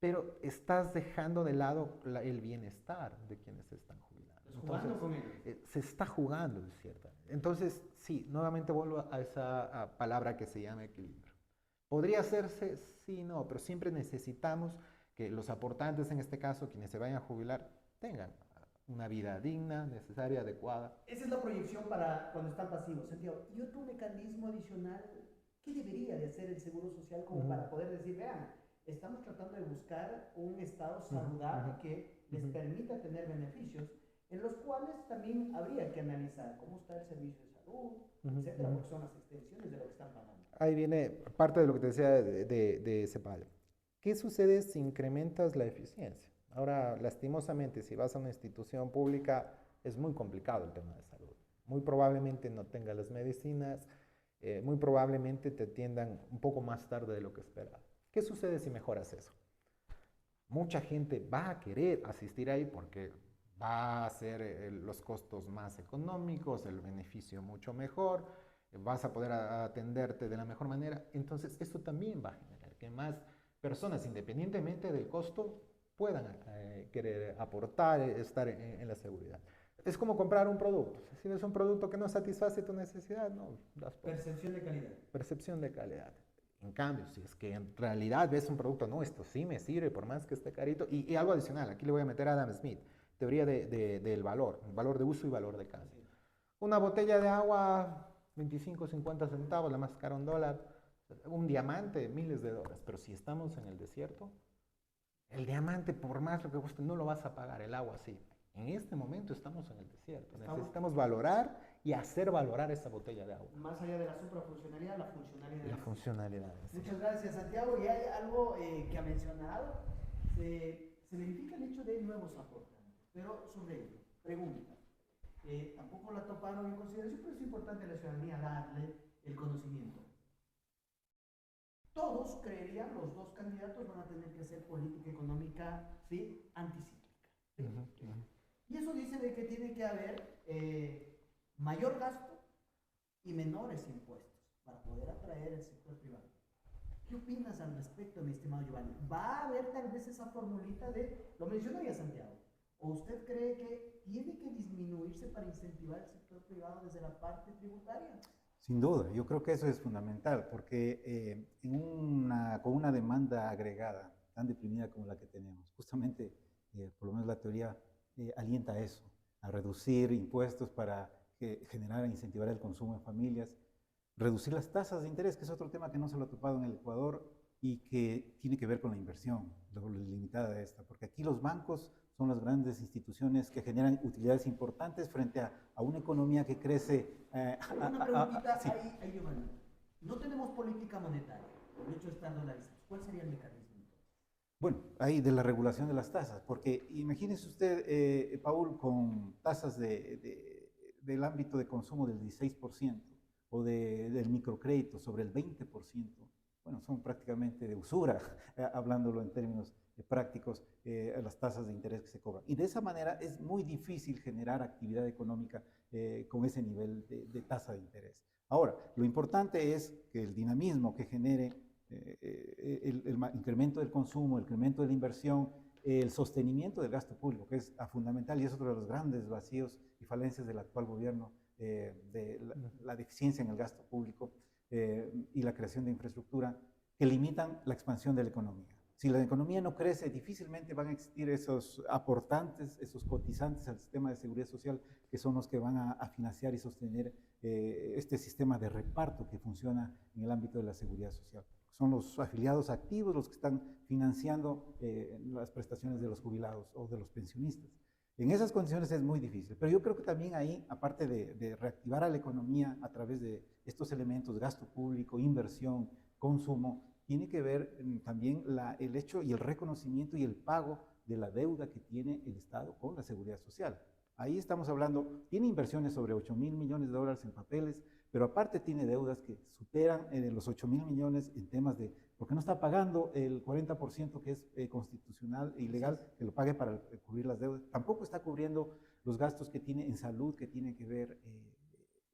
pero estás dejando de lado el bienestar de quienes se están jubilando. Pues jugando con ellos. Se está jugando, de cierta. Entonces, sí, nuevamente vuelvo a esa palabra que se llama equilibrio. ¿Podría hacerse? Sí, no, pero siempre necesitamos que los aportantes, en este caso, quienes se vayan a jubilar, tengan una vida digna, necesaria, adecuada. Esa es la proyección para cuando están pasivos, Santiago. Y otro mecanismo adicional, ¿qué debería de hacer el Seguro Social como para poder decir, vean, estamos tratando de buscar un estado saludable que les permita tener beneficios, en los cuales también habría que analizar cómo está el servicio de salud, etcétera, porque son las extensiones de lo que están pagando? Ahí viene parte de lo que te decía de CEPAL. ¿Qué sucede si incrementas la eficiencia? Ahora, lastimosamente, si vas a una institución pública, es muy complicado el tema de salud. Muy probablemente no tengas las medicinas, muy probablemente te atiendan un poco más tarde de lo que esperabas. ¿Qué sucede si mejoras eso? Mucha gente va a querer asistir ahí porque va a ser los costos más económicos, el beneficio mucho mejor, vas a poder atenderte de la mejor manera. Entonces, esto también va a generar que más personas, independientemente del costo, puedan querer aportar, estar en la seguridad. Es como comprar un producto. Si es un producto que no satisface tu necesidad, no das por. Percepción de calidad. Percepción de calidad. En cambio, si es que en realidad ves un producto, no, esto sí me sirve por más que esté carito. Y algo adicional, aquí le voy a meter a Adam Smith, teoría del valor de uso y valor de cambio. Una botella de agua, 25, 50 centavos, la más cara $1. Un diamante, miles de dólares. Pero si estamos en el desierto, el diamante, por más lo que cueste, no lo vas a pagar, el agua sí. En este momento estamos en el desierto. Necesitamos valorar y hacer valorar esa botella de agua. Más allá de la suprafuncionalidad, la funcionalidad. La funcionalidad. Sí. Muchas gracias, Santiago. Y hay algo que ha mencionado. Se verifica el hecho de nuevos aportantes. Pero sobre ello, pregunta. Tampoco la toparon en consideración, pero es importante a la ciudadanía darle el conocimiento. Todos creerían, los dos candidatos van a tener que hacer política económica, ¿sí?, anticíclica. ¿Sí? Y eso dice de que tiene que haber mayor gasto y menores impuestos para poder atraer el sector privado. ¿Qué opinas al respecto, mi estimado Giovanni? ¿Va a haber tal vez esa formulita de, lo mencionó ya Santiago, ¿O usted cree que tiene que disminuirse para incentivar el sector privado desde la parte tributaria? Sin duda, yo creo que eso es fundamental, porque con una demanda agregada tan deprimida como la que tenemos, justamente, por lo menos la teoría alienta a eso, a reducir impuestos para generar e incentivar el consumo en familias, reducir las tasas de interés, que es otro tema que no se lo ha topado en el Ecuador y que tiene que ver con la inversión, lo limitada de esta, porque aquí los bancos son las grandes instituciones que generan utilidades importantes frente a una economía que crece. Una preguntita Sí. ahí, Giovanni. No tenemos política monetaria, el hecho de estar dolarizados. ¿Cuál sería el mecanismo? Bueno, ahí de la regulación de las tasas, porque imagínese usted, Paul, con tasas del ámbito de consumo del 16% o del microcrédito sobre el 20%, bueno, son prácticamente de usura, hablándolo en términos prácticos, las tasas de interés que se cobran. Y de esa manera es muy difícil generar actividad económica con ese nivel de tasa de interés. Ahora, lo importante es que el dinamismo que genere el incremento del consumo, el incremento de la inversión, el sostenimiento del gasto público, que es fundamental y es otro de los grandes vacíos y falencias del actual gobierno, de la deficiencia en el gasto público y la creación de infraestructura que limitan la expansión de la economía. Si la economía no crece, difícilmente van a existir esos aportantes, esos cotizantes al sistema de seguridad social, que son los que van a financiar y sostener este sistema de reparto que funciona en el ámbito de la seguridad social. Son los afiliados activos los que están financiando las prestaciones de los jubilados o de los pensionistas. En esas condiciones es muy difícil, pero yo creo que también ahí, aparte de reactivar a la economía a través de estos elementos, gasto público, inversión, consumo, tiene que ver también el hecho y el reconocimiento y el pago de la deuda que tiene el Estado con la seguridad social. Ahí estamos hablando, tiene inversiones sobre 8.000 millones de dólares en papeles, pero aparte tiene deudas que superan los 8.000 millones en temas de, porque no está pagando el 40% que es constitucional e ilegal, que lo pague para cubrir las deudas. Tampoco está cubriendo los gastos que tiene en salud, que tienen que ver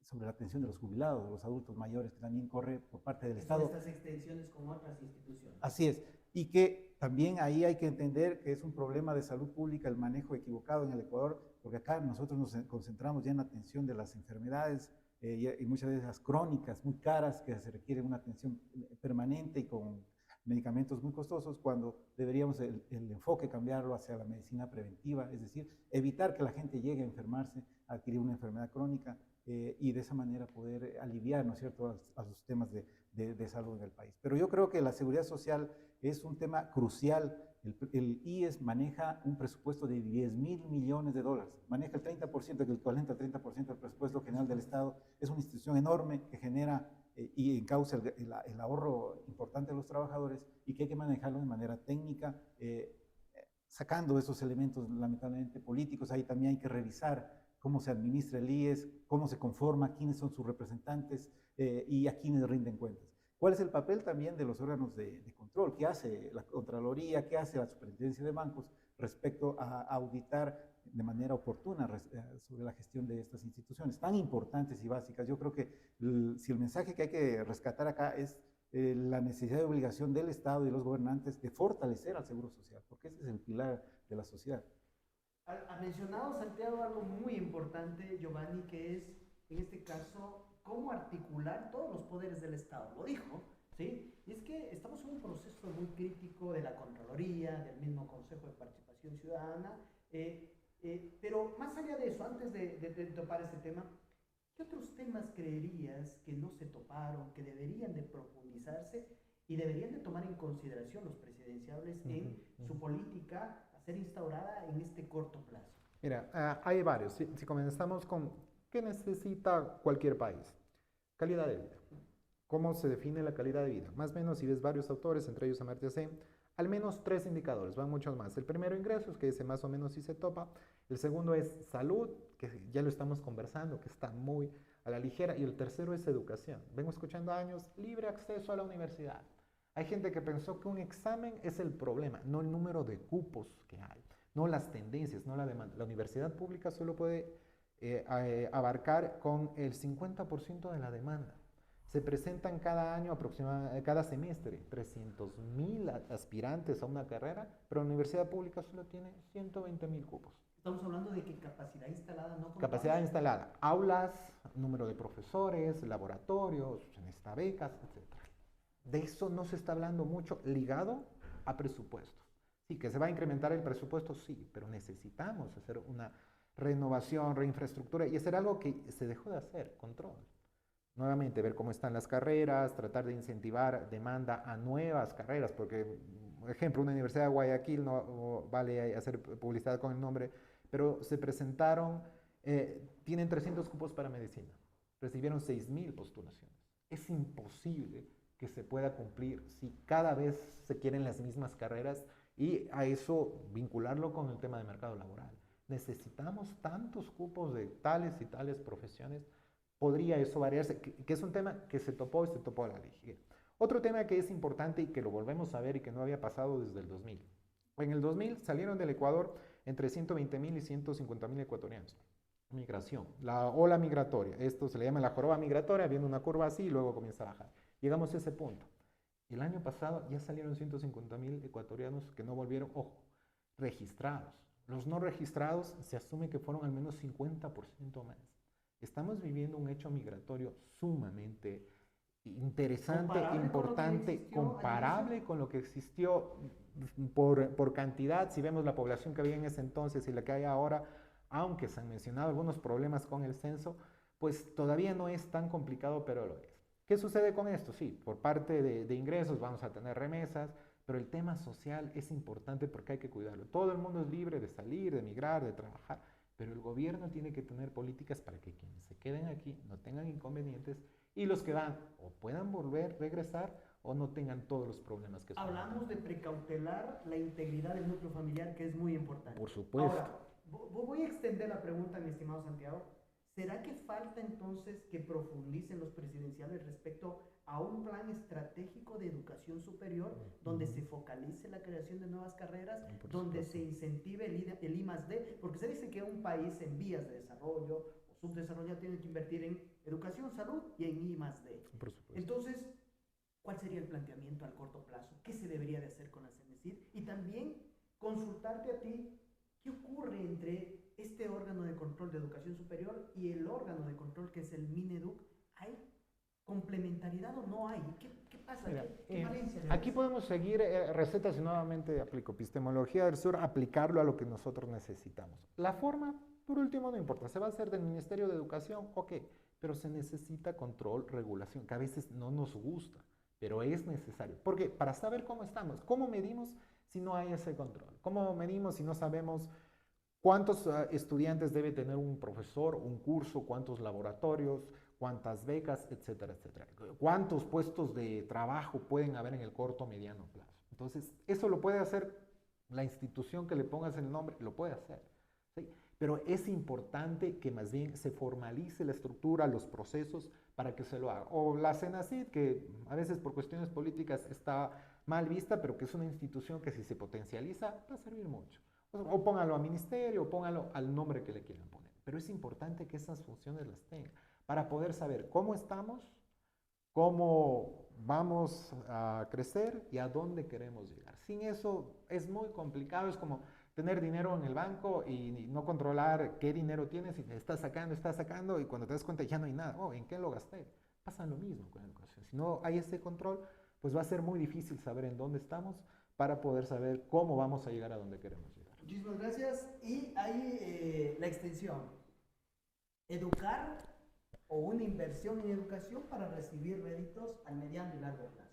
sobre la atención de los jubilados, de los adultos mayores, que también corre por parte del Estado. Estas extensiones con otras instituciones. Así es. Y que también ahí hay que entender que es un problema de salud pública el manejo equivocado en el Ecuador, porque acá nosotros nos concentramos ya en la atención de las enfermedades y muchas veces las crónicas, muy caras, que se requieren una atención permanente y con medicamentos muy costosos, cuando deberíamos el enfoque cambiarlo hacia la medicina preventiva, es decir, evitar que la gente llegue a enfermarse, a adquirir una enfermedad crónica y de esa manera poder aliviar, ¿no es cierto?, a los temas de salud en el país. Pero yo creo que la seguridad social es un tema crucial. El IES maneja un presupuesto de 10.000 millones de dólares, maneja el 30%, que es el equivalente al 30% del presupuesto general del Estado. Es una institución enorme que genera y encausa el ahorro importante de los trabajadores y que hay que manejarlo de manera técnica, sacando esos elementos lamentablemente políticos. Ahí también hay que revisar cómo se administra el IES, cómo se conforma, quiénes son sus representantes y a quiénes rinden cuentas. ¿Cuál es el papel también de los órganos de control? ¿Qué hace la Contraloría? ¿Qué hace la Superintendencia de Bancos respecto a auditar de manera oportuna sobre la gestión de estas instituciones tan importantes y básicas? Yo creo que si el mensaje que hay que rescatar acá es la necesidad y obligación del Estado y los gobernantes de fortalecer al Seguro Social, porque ese es el pilar de la sociedad. Ha mencionado Santiago algo muy importante, Giovanni, que es, en este caso, cómo articular todos los poderes del Estado. Lo dijo, ¿sí? Y es que estamos en un proceso muy crítico de la Contraloría, del mismo Consejo de Participación Ciudadana, pero más allá de eso, antes de topar este tema, ¿qué otros temas creerías que no se toparon, que deberían de profundizarse y deberían de tomar en consideración los presidenciables en su política a ser instaurada en este corto plazo? Mira, hay varios. Si comenzamos con ¿qué necesita cualquier país? Calidad de vida. ¿Cómo se define la calidad de vida? Más o menos, si ves varios autores, entre ellos Amartya Sen, al menos 3 indicadores, van muchos más. El primero, ingresos, que ese más o menos sí se topa. El segundo es salud, que ya lo estamos conversando, que está muy a la ligera. Y el tercero es educación. Vengo escuchando años, libre acceso a la universidad. Hay gente que pensó que un examen es el problema, no el número de cupos que hay, no las tendencias, no la demanda. La universidad pública solo puede abarcar con el 50% de la demanda. Se presentan cada año, cada semestre, 300.000 aspirantes a una carrera, pero la universidad pública solo tiene 120.000 cupos. Estamos hablando de que capacidad instalada no contamos. Capacidad instalada, aulas, número de profesores, laboratorios, en esta becas, etc. De eso no se está hablando mucho ligado a presupuestos. Sí, que se va a incrementar el presupuesto, sí, pero necesitamos hacer una renovación, reinfraestructura y hacer algo que se dejó de hacer, control. Nuevamente, ver cómo están las carreras, tratar de incentivar demanda a nuevas carreras, porque, por ejemplo, una universidad de Guayaquil, no vale hacer publicidad con el nombre, pero se presentaron, tienen 300 cupos para medicina, recibieron 6.000 postulaciones. Es imposible que se pueda cumplir si cada vez se quieren las mismas carreras y a eso vincularlo con el tema de mercado laboral. Necesitamos tantos cupos de tales y tales profesiones. Podría eso variarse, que es un tema que se topó y se topó a la ley. Otro tema que es importante y que lo volvemos a ver y que no había pasado desde el 2000. En el 2000 salieron del Ecuador entre 120.000 y 150.000 ecuatorianos. Migración, la ola migratoria. Esto se le llama la joroba migratoria, viene una curva así y luego comienza a bajar. Llegamos a ese punto. El año pasado ya salieron 150.000 ecuatorianos que no volvieron, ojo, registrados. Los no registrados se asume que fueron al menos 50% más. Estamos viviendo un hecho migratorio sumamente interesante, importante, comparable con lo que existió por cantidad. Si vemos la población que había en ese entonces y la que hay ahora, aunque se han mencionado algunos problemas con el censo, pues todavía no es tan complicado, pero lo es. ¿Qué sucede con esto? Sí, por parte de ingresos vamos a tener remesas, pero el tema social es importante porque hay que cuidarlo. Todo el mundo es libre de salir, de emigrar, de trabajar, pero el gobierno tiene que tener políticas para que quienes se queden aquí no tengan inconvenientes y los que van o puedan volver, regresar o no tengan todos los problemas que hablamos de precautelar la integridad del núcleo familiar, que es muy importante. Por supuesto. Ahora, voy a extender la pregunta, mi estimado Santiago. ¿Será que falta entonces que profundicen los presidenciales respecto a un plan estratégico de educación superior donde se focalice la creación de nuevas carreras, donde se incentive el I+D? Porque se dice que un país en vías de desarrollo o subdesarrollado tiene que invertir en educación, salud y en I+D. Entonces, ¿cuál sería el planteamiento al corto plazo? ¿Qué se debería de hacer con la CENESID? Y también consultarte a ti, ¿qué ocurre entre este órgano de control de educación superior y el órgano de control que es el Mineduc? ¿Hay complementariedad o no hay? ¿Qué pasa? Mira, ¿Qué valencia aquí podemos seguir recetas y nuevamente aplico epistemología del sur, aplicarlo a lo que nosotros necesitamos. La forma, por último, no importa, se va a hacer del Ministerio de Educación, ok, pero se necesita control, regulación, que a veces no nos gusta, pero es necesario. Porque para saber cómo estamos, ¿cómo medimos si no hay ese control? ¿Cómo medimos si no sabemos cuántos estudiantes debe tener un profesor, un curso, cuántos laboratorios, cuántas becas, etcétera, etcétera? ¿Cuántos puestos de trabajo pueden haber en el corto o mediano plazo? Entonces, eso lo puede hacer la institución que le pongas el nombre, lo puede hacer, ¿sí? Pero es importante que más bien se formalice la estructura, los procesos para que se lo haga. O la CENACID, que a veces por cuestiones políticas está mal vista, pero que es una institución que si se potencializa va a servir mucho. O póngalo a ministerio, o póngalo al nombre que le quieran poner. Pero es importante que esas funciones las tenga para poder saber cómo estamos, cómo vamos a crecer y a dónde queremos llegar. Sin eso es muy complicado, es como tener dinero en el banco y no controlar qué dinero tienes y estás sacando y cuando te das cuenta ya no hay nada. Oh, ¿en qué lo gasté? Pasa lo mismo con la educación. Si no hay ese control, pues va a ser muy difícil saber en dónde estamos para poder saber cómo vamos a llegar a donde queremos llegar. Muchísimas gracias. Y ahí la extensión. Educar o una inversión en educación para recibir réditos a mediano y largo plazo.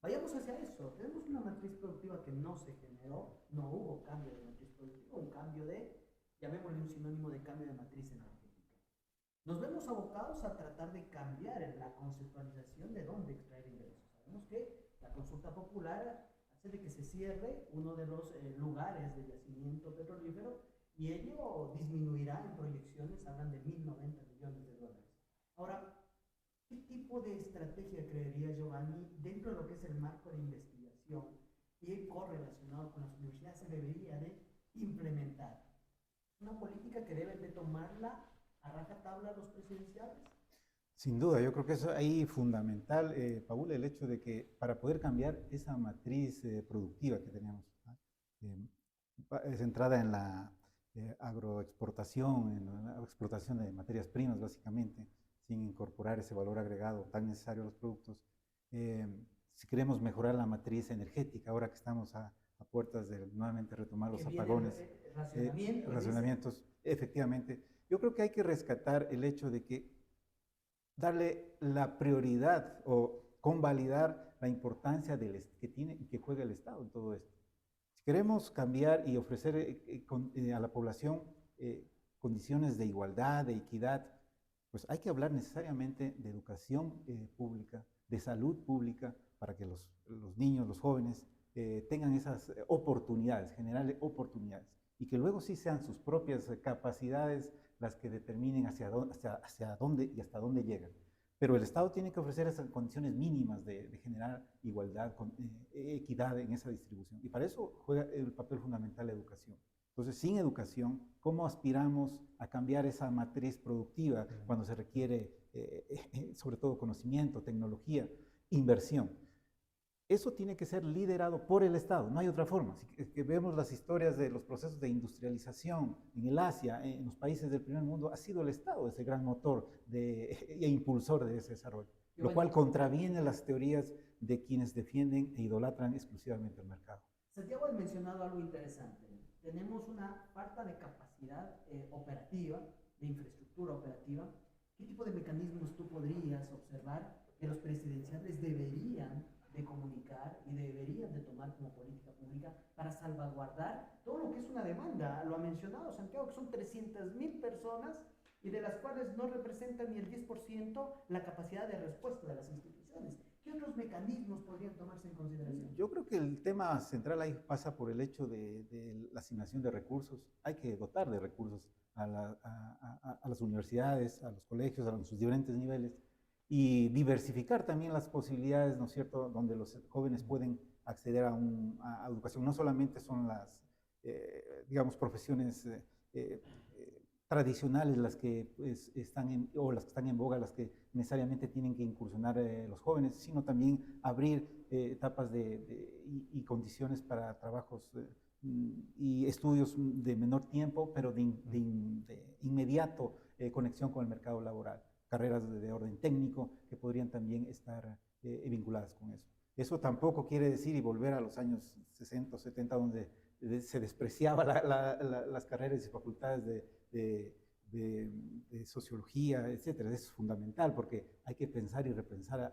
Vayamos hacia eso. Tenemos una matriz productiva que no se generó, no hubo cambio de matriz productiva, un cambio de, llamémosle un sinónimo de cambio de matriz energética. Nos vemos abocados a tratar de cambiar en la conceptualización de dónde extraer ingresos. Sabemos que la consulta popular hace de que se cierre uno de los lugares de yacimiento petrolífero y ello disminuirá en proyecciones, hablan de 1.090 millones de dólares. Ahora, ¿qué tipo de estrategia creería Giovanni dentro de lo que es el marco de investigación y correlacionado con las universidades se debería de implementar? ¿Una política que deben de tomarla a rajatabla los presidenciales? Sin duda, yo creo que eso ahí fundamental, Paul, el hecho de que para poder cambiar esa matriz productiva que tenemos, centrada agroexportación, en la explotación de materias primas básicamente, sin incorporar ese valor agregado tan necesario a los productos. Si queremos mejorar la matriz energética, ahora que estamos a puertas de nuevamente retomar los apagones, racionamientos, efectivamente, yo creo que hay que rescatar el hecho de que darle la prioridad o convalidar la importancia que tiene y que juega el Estado en todo esto. Si queremos cambiar y ofrecer a la población condiciones de igualdad, de equidad, pues hay que hablar necesariamente de educación pública, de salud pública, para que los niños, los jóvenes tengan esas oportunidades, generarle oportunidades, y que luego sí sean sus propias capacidades las que determinen hacia dónde y hasta dónde llegan. Pero el Estado tiene que ofrecer esas condiciones mínimas de generar igualdad, equidad en esa distribución. Y para eso juega el papel fundamental la educación. Entonces, sin educación, ¿cómo aspiramos a cambiar esa matriz productiva cuando se requiere, sobre todo, conocimiento, tecnología, inversión? Eso tiene que ser liderado por el Estado, no hay otra forma. Si vemos las historias de los procesos de industrialización en el Asia, en los países del primer mundo, ha sido el Estado ese gran motor e impulsor de ese desarrollo, lo cual contraviene las teorías de quienes defienden e idolatran exclusivamente el mercado. Santiago ha mencionado algo interesante. Tenemos una falta de capacidad operativa, de infraestructura operativa. ¿Qué tipo de mecanismos tú podrías observar que los presidenciales deberían de comunicar y deberían de tomar como política pública para salvaguardar todo lo que es una demanda? Lo ha mencionado Santiago, que son 300.000 personas y de las cuales no representan ni el 10% la capacidad de respuesta de las instituciones. ¿Qué otros mecanismos podrían tomarse en consideración? Yo creo que el tema central ahí pasa por el hecho de la asignación de recursos. Hay que dotar de recursos a las universidades, a los colegios, a sus diferentes niveles, y diversificar también las posibilidades, ¿no es cierto?, donde los jóvenes pueden acceder a educación. No solamente son las, digamos, profesiones tradicionales las que pues, o las que están en boga, las que necesariamente tienen que incursionar los jóvenes, sino también abrir etapas y condiciones para trabajos y estudios de menor tiempo, pero de inmediato conexión con el mercado laboral. Carreras de orden técnico que podrían también estar vinculadas con eso. Eso tampoco quiere decir, y volver a los años 60 o 70, donde se despreciaba las carreras y facultades de sociología, etcétera. Eso es fundamental porque hay que pensar y repensar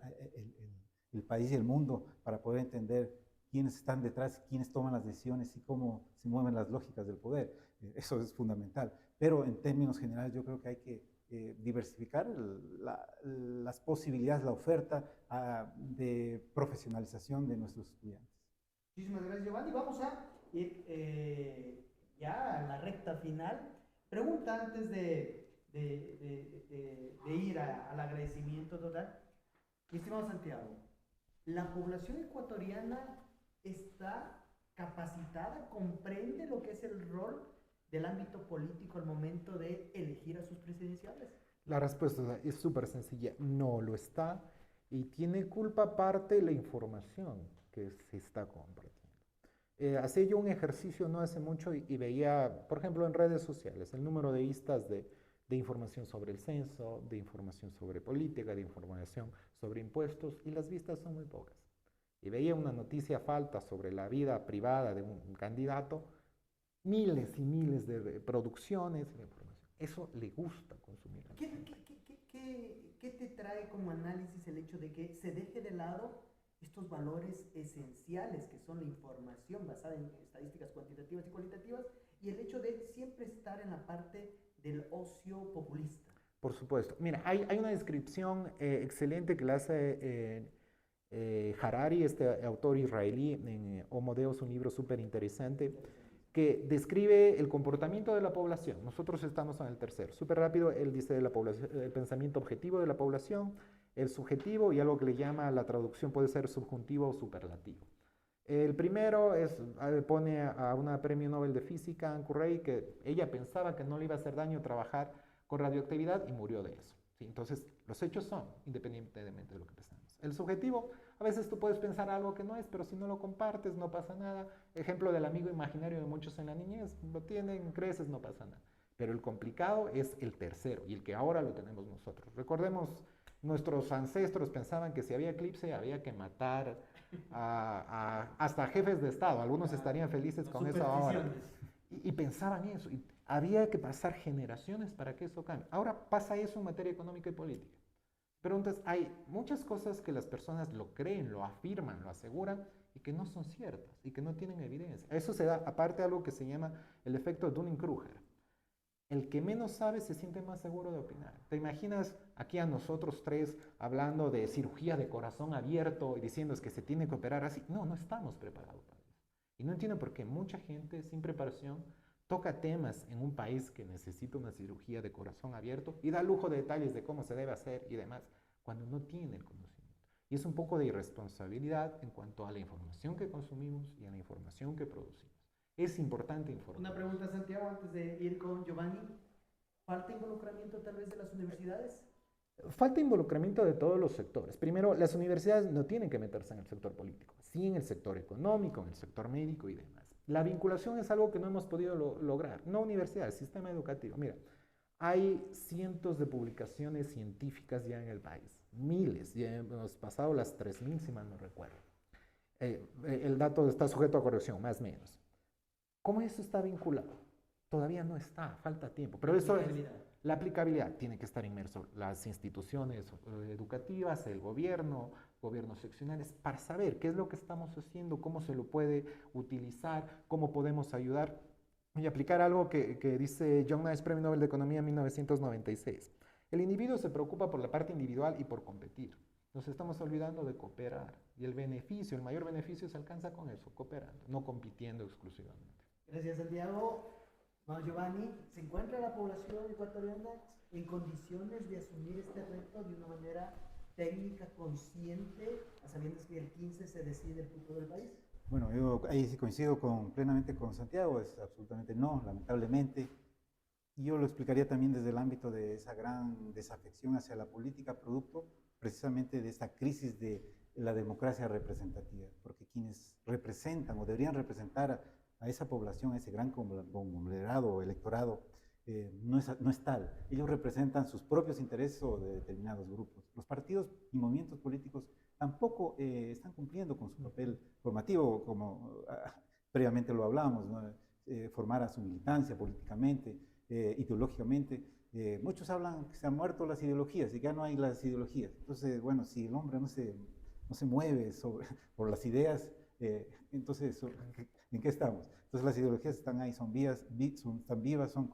el país y el mundo para poder entender quiénes están detrás, quiénes toman las decisiones y cómo se mueven las lógicas del poder. Eso es fundamental. Pero en términos generales yo creo que hay que diversificar las posibilidades, la oferta de profesionalización de nuestros estudiantes. Muchísimas gracias, Giovanni. Vamos a ir ya a la recta final. Pregunta antes de ir al agradecimiento total. Mi estimado Santiago, ¿la población ecuatoriana está capacitada, comprende lo que es el rol del ámbito político al momento de elegir a sus presidenciales? La respuesta es súper sencilla, no lo está, y tiene culpa parte de la información que se está compartiendo. Hacía yo un ejercicio no hace mucho y veía, por ejemplo, en redes sociales, el número de vistas de información sobre el censo, de información sobre política, de información sobre impuestos, y las vistas son muy pocas. Y veía una noticia falta sobre la vida privada de un candidato, miles y miles de producciones de información. Eso le gusta consumir. ¿Qué te trae como análisis el hecho de que se deje de lado estos valores esenciales que son la información basada en estadísticas cuantitativas y cualitativas y el hecho de siempre estar en la parte del ocio populista? Por supuesto. Mira, hay una descripción excelente que la hace Harari, este autor israelí, en Homo Deus, un libro súper interesante, que describe el comportamiento de la población. Nosotros estamos en el tercero. Súper rápido, él dice de la población, el pensamiento objetivo de la población, el subjetivo y algo que le llama, la traducción puede ser subjuntivo o superlativo. El primero pone a una premio Nobel de Física, Anne Curray, que ella pensaba que no le iba a hacer daño trabajar con radioactividad y murió de eso. ¿Sí? Entonces, los hechos son, independientemente de lo que pensamos. El subjetivo, a veces tú puedes pensar algo que no es, pero si no lo compartes no pasa nada. Ejemplo del amigo imaginario de muchos en la niñez, lo tienen, creces, no pasa nada. Pero el complicado es el tercero y el que ahora lo tenemos nosotros. Recordemos, nuestros ancestros pensaban que si había eclipse había que matar hasta jefes de Estado. Algunos estarían felices con eso ahora. Y pensaban eso. Y había que pasar generaciones para que eso cambie. Ahora pasa eso en materia económica y política. Pero entonces hay muchas cosas que las personas lo creen, lo afirman, lo aseguran y que no son ciertas y que no tienen evidencia. Eso se da aparte de algo que se llama el efecto Dunning-Kruger. El que menos sabe se siente más seguro de opinar. ¿Te imaginas aquí a nosotros tres hablando de cirugía de corazón abierto y diciendo que se tiene que operar así? No, no estamos preparados para eso. Y no entiendo por qué mucha gente sin preparación toca temas en un país que necesita una cirugía de corazón abierto y da lujo de detalles de cómo se debe hacer y demás, cuando no tiene el conocimiento. Y es un poco de irresponsabilidad en cuanto a la información que consumimos y a la información que producimos. Es importante informar. Una pregunta, Santiago, antes de ir con Giovanni. ¿Falta involucramiento tal vez de las universidades? Falta involucramiento de todos los sectores. Primero, las universidades no tienen que meterse en el sector político, sí en el sector económico, en el sector médico y demás. La vinculación es algo que no hemos podido lograr. No universidades, sistema educativo. Mira, hay cientos de publicaciones científicas ya en el país, miles, ya hemos pasado las 3.000 si mal no recuerdo. El dato está sujeto a corrección, más o menos. ¿Cómo eso está vinculado? Todavía no está, falta tiempo. Pero eso es la aplicabilidad. Tiene que estar inmerso las instituciones educativas, el gobierno, gobiernos seccionales, para saber qué es lo que estamos haciendo, cómo se lo puede utilizar, cómo podemos ayudar y aplicar algo que dice John Nash, Premio Nobel de Economía en 1996. El individuo se preocupa por la parte individual y por competir. Nos estamos olvidando de cooperar. Y el beneficio, el mayor beneficio se alcanza con eso, cooperando, no compitiendo exclusivamente. Gracias, Santiago. Vamos, Giovanni. ¿Se encuentra la población ecuatoriana en condiciones de asumir este reto de una manera técnica, consciente, a sabiendas que el 15 se decide el futuro del país? Bueno, yo ahí sí coincido plenamente con Santiago, es absolutamente no, lamentablemente. Y yo lo explicaría también desde el ámbito de esa gran desafección hacia la política, producto precisamente de esta crisis de la democracia representativa, porque quienes representan o deberían representar a esa población, a ese gran conglomerado o electorado, no es tal. Ellos representan sus propios intereses o de determinados grupos. Los partidos y movimientos políticos tampoco están cumpliendo con su papel formativo, como previamente lo hablábamos, ¿no? Formar a su militancia políticamente, ideológicamente. Muchos hablan que se han muerto las ideologías y que ya no hay las ideologías. Entonces, bueno, si el hombre no se mueve por las ideas, entonces, ¿en qué estamos? Entonces las ideologías están ahí, están vivas, son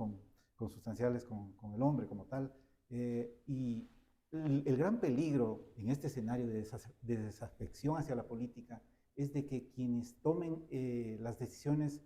consustanciales con el hombre como tal. Y el gran peligro en este escenario de desafección hacia la política es de que quienes tomen las decisiones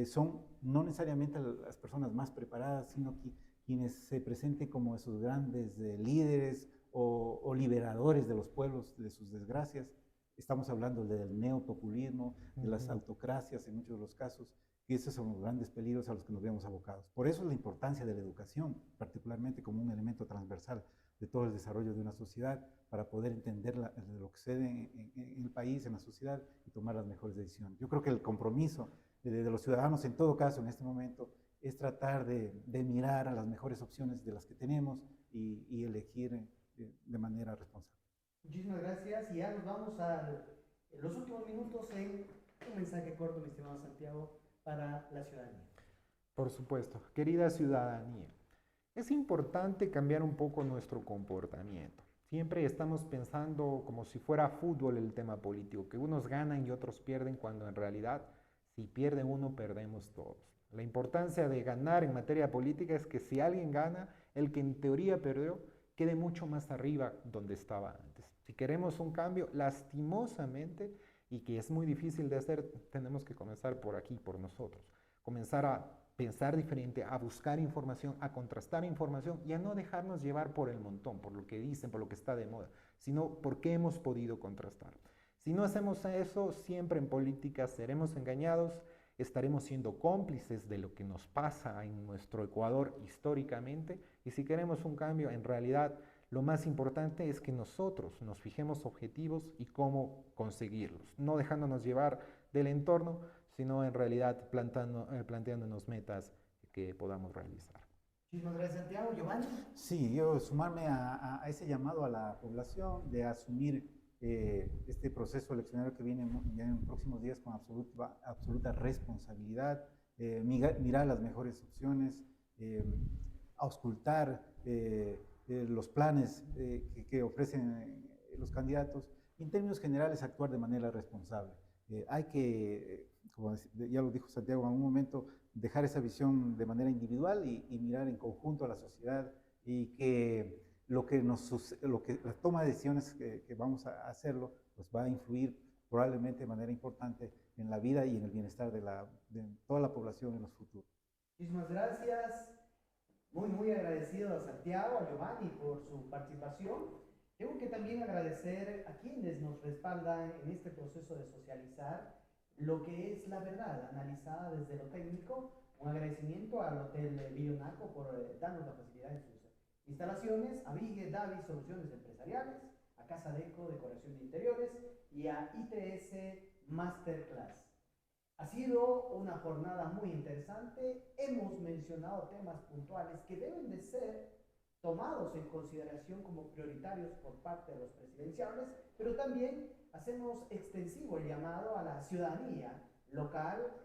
son no necesariamente las personas más preparadas, sino quienes se presenten como esos grandes líderes o liberadores de los pueblos de sus desgracias. Estamos hablando del neopopulismo, de las autocracias en muchos de los casos, y esos son los grandes peligros a los que nos vemos abocados. Por eso es la importancia de la educación, particularmente como un elemento transversal de todo el desarrollo de una sociedad, para poder entender lo que sucede en el país, en la sociedad, y tomar las mejores decisiones. Yo creo que el compromiso de los ciudadanos, en todo caso, en este momento, es tratar de mirar a las mejores opciones de las que tenemos y elegir de manera responsable. Muchísimas gracias y ya nos vamos a los últimos minutos en un mensaje corto, mi estimado Santiago, para la ciudadanía. Por supuesto, querida ciudadanía, es importante cambiar un poco nuestro comportamiento. Siempre estamos pensando como si fuera fútbol el tema político, que unos ganan y otros pierden, cuando en realidad si pierde uno, perdemos todos. La importancia de ganar en materia política es que si alguien gana, el que en teoría perdió, quede mucho más arriba donde estaba antes. Si queremos un cambio, lastimosamente, y que es muy difícil de hacer, tenemos que comenzar por aquí, por nosotros. Comenzar a pensar diferente, a buscar información, a contrastar información y a no dejarnos llevar por el montón, por lo que dicen, por lo que está de moda, sino porque hemos podido contrastar. Si no hacemos eso, siempre en política seremos engañados, estaremos siendo cómplices de lo que nos pasa en nuestro Ecuador históricamente, y si queremos un cambio, en realidad Lo más importante es que nosotros nos fijemos objetivos y cómo conseguirlos, no dejándonos llevar del entorno, sino en realidad planteándonos metas que podamos realizar. Muchísimas gracias, Santiago. Giovanni. Sí, yo sumarme a ese llamado a la población de asumir este proceso eleccionario que viene ya en próximos días con absoluta responsabilidad, mirar las mejores opciones, auscultar los planes que ofrecen los candidatos y en términos generales actuar de manera responsable. Hay que, como ya lo dijo Santiago en algún momento, dejar esa visión de manera individual y mirar en conjunto a la sociedad y que la toma de decisiones que vamos a hacerlo, pues va a influir probablemente de manera importante en la vida y en el bienestar de toda la población en los futuros. Muchísimas gracias. Muy agradecido a Santiago, a Giovanni por su participación. Tengo que también agradecer a quienes nos respaldan en este proceso de socializar lo que es la verdad, analizada desde lo técnico. Un agradecimiento al Hotel Villonaco por darnos la facilidad en sus instalaciones, a Vigue Davi Soluciones Empresariales, a Casa Deco Decoración de Interiores y a ITS Masterclass. Ha sido una jornada muy interesante. Hemos mencionado temas puntuales que deben de ser tomados en consideración como prioritarios por parte de los presidenciales, pero también hacemos extensivo el llamado a la ciudadanía local,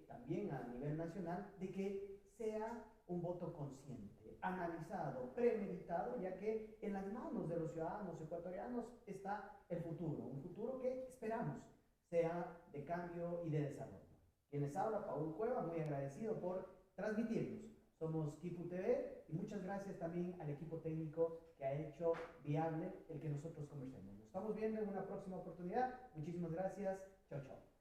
también a nivel nacional, de que sea un voto consciente, analizado, premeditado, ya que en las manos de los ciudadanos ecuatorianos está el futuro, un futuro que esperamos sea de cambio y de desarrollo. Quien les habla, Paul Cueva, muy agradecido por transmitirnos. Somos Kipu TV y muchas gracias también al equipo técnico que ha hecho viable el que nosotros conversemos. Nos estamos viendo en una próxima oportunidad. Muchísimas gracias. Chao, chao.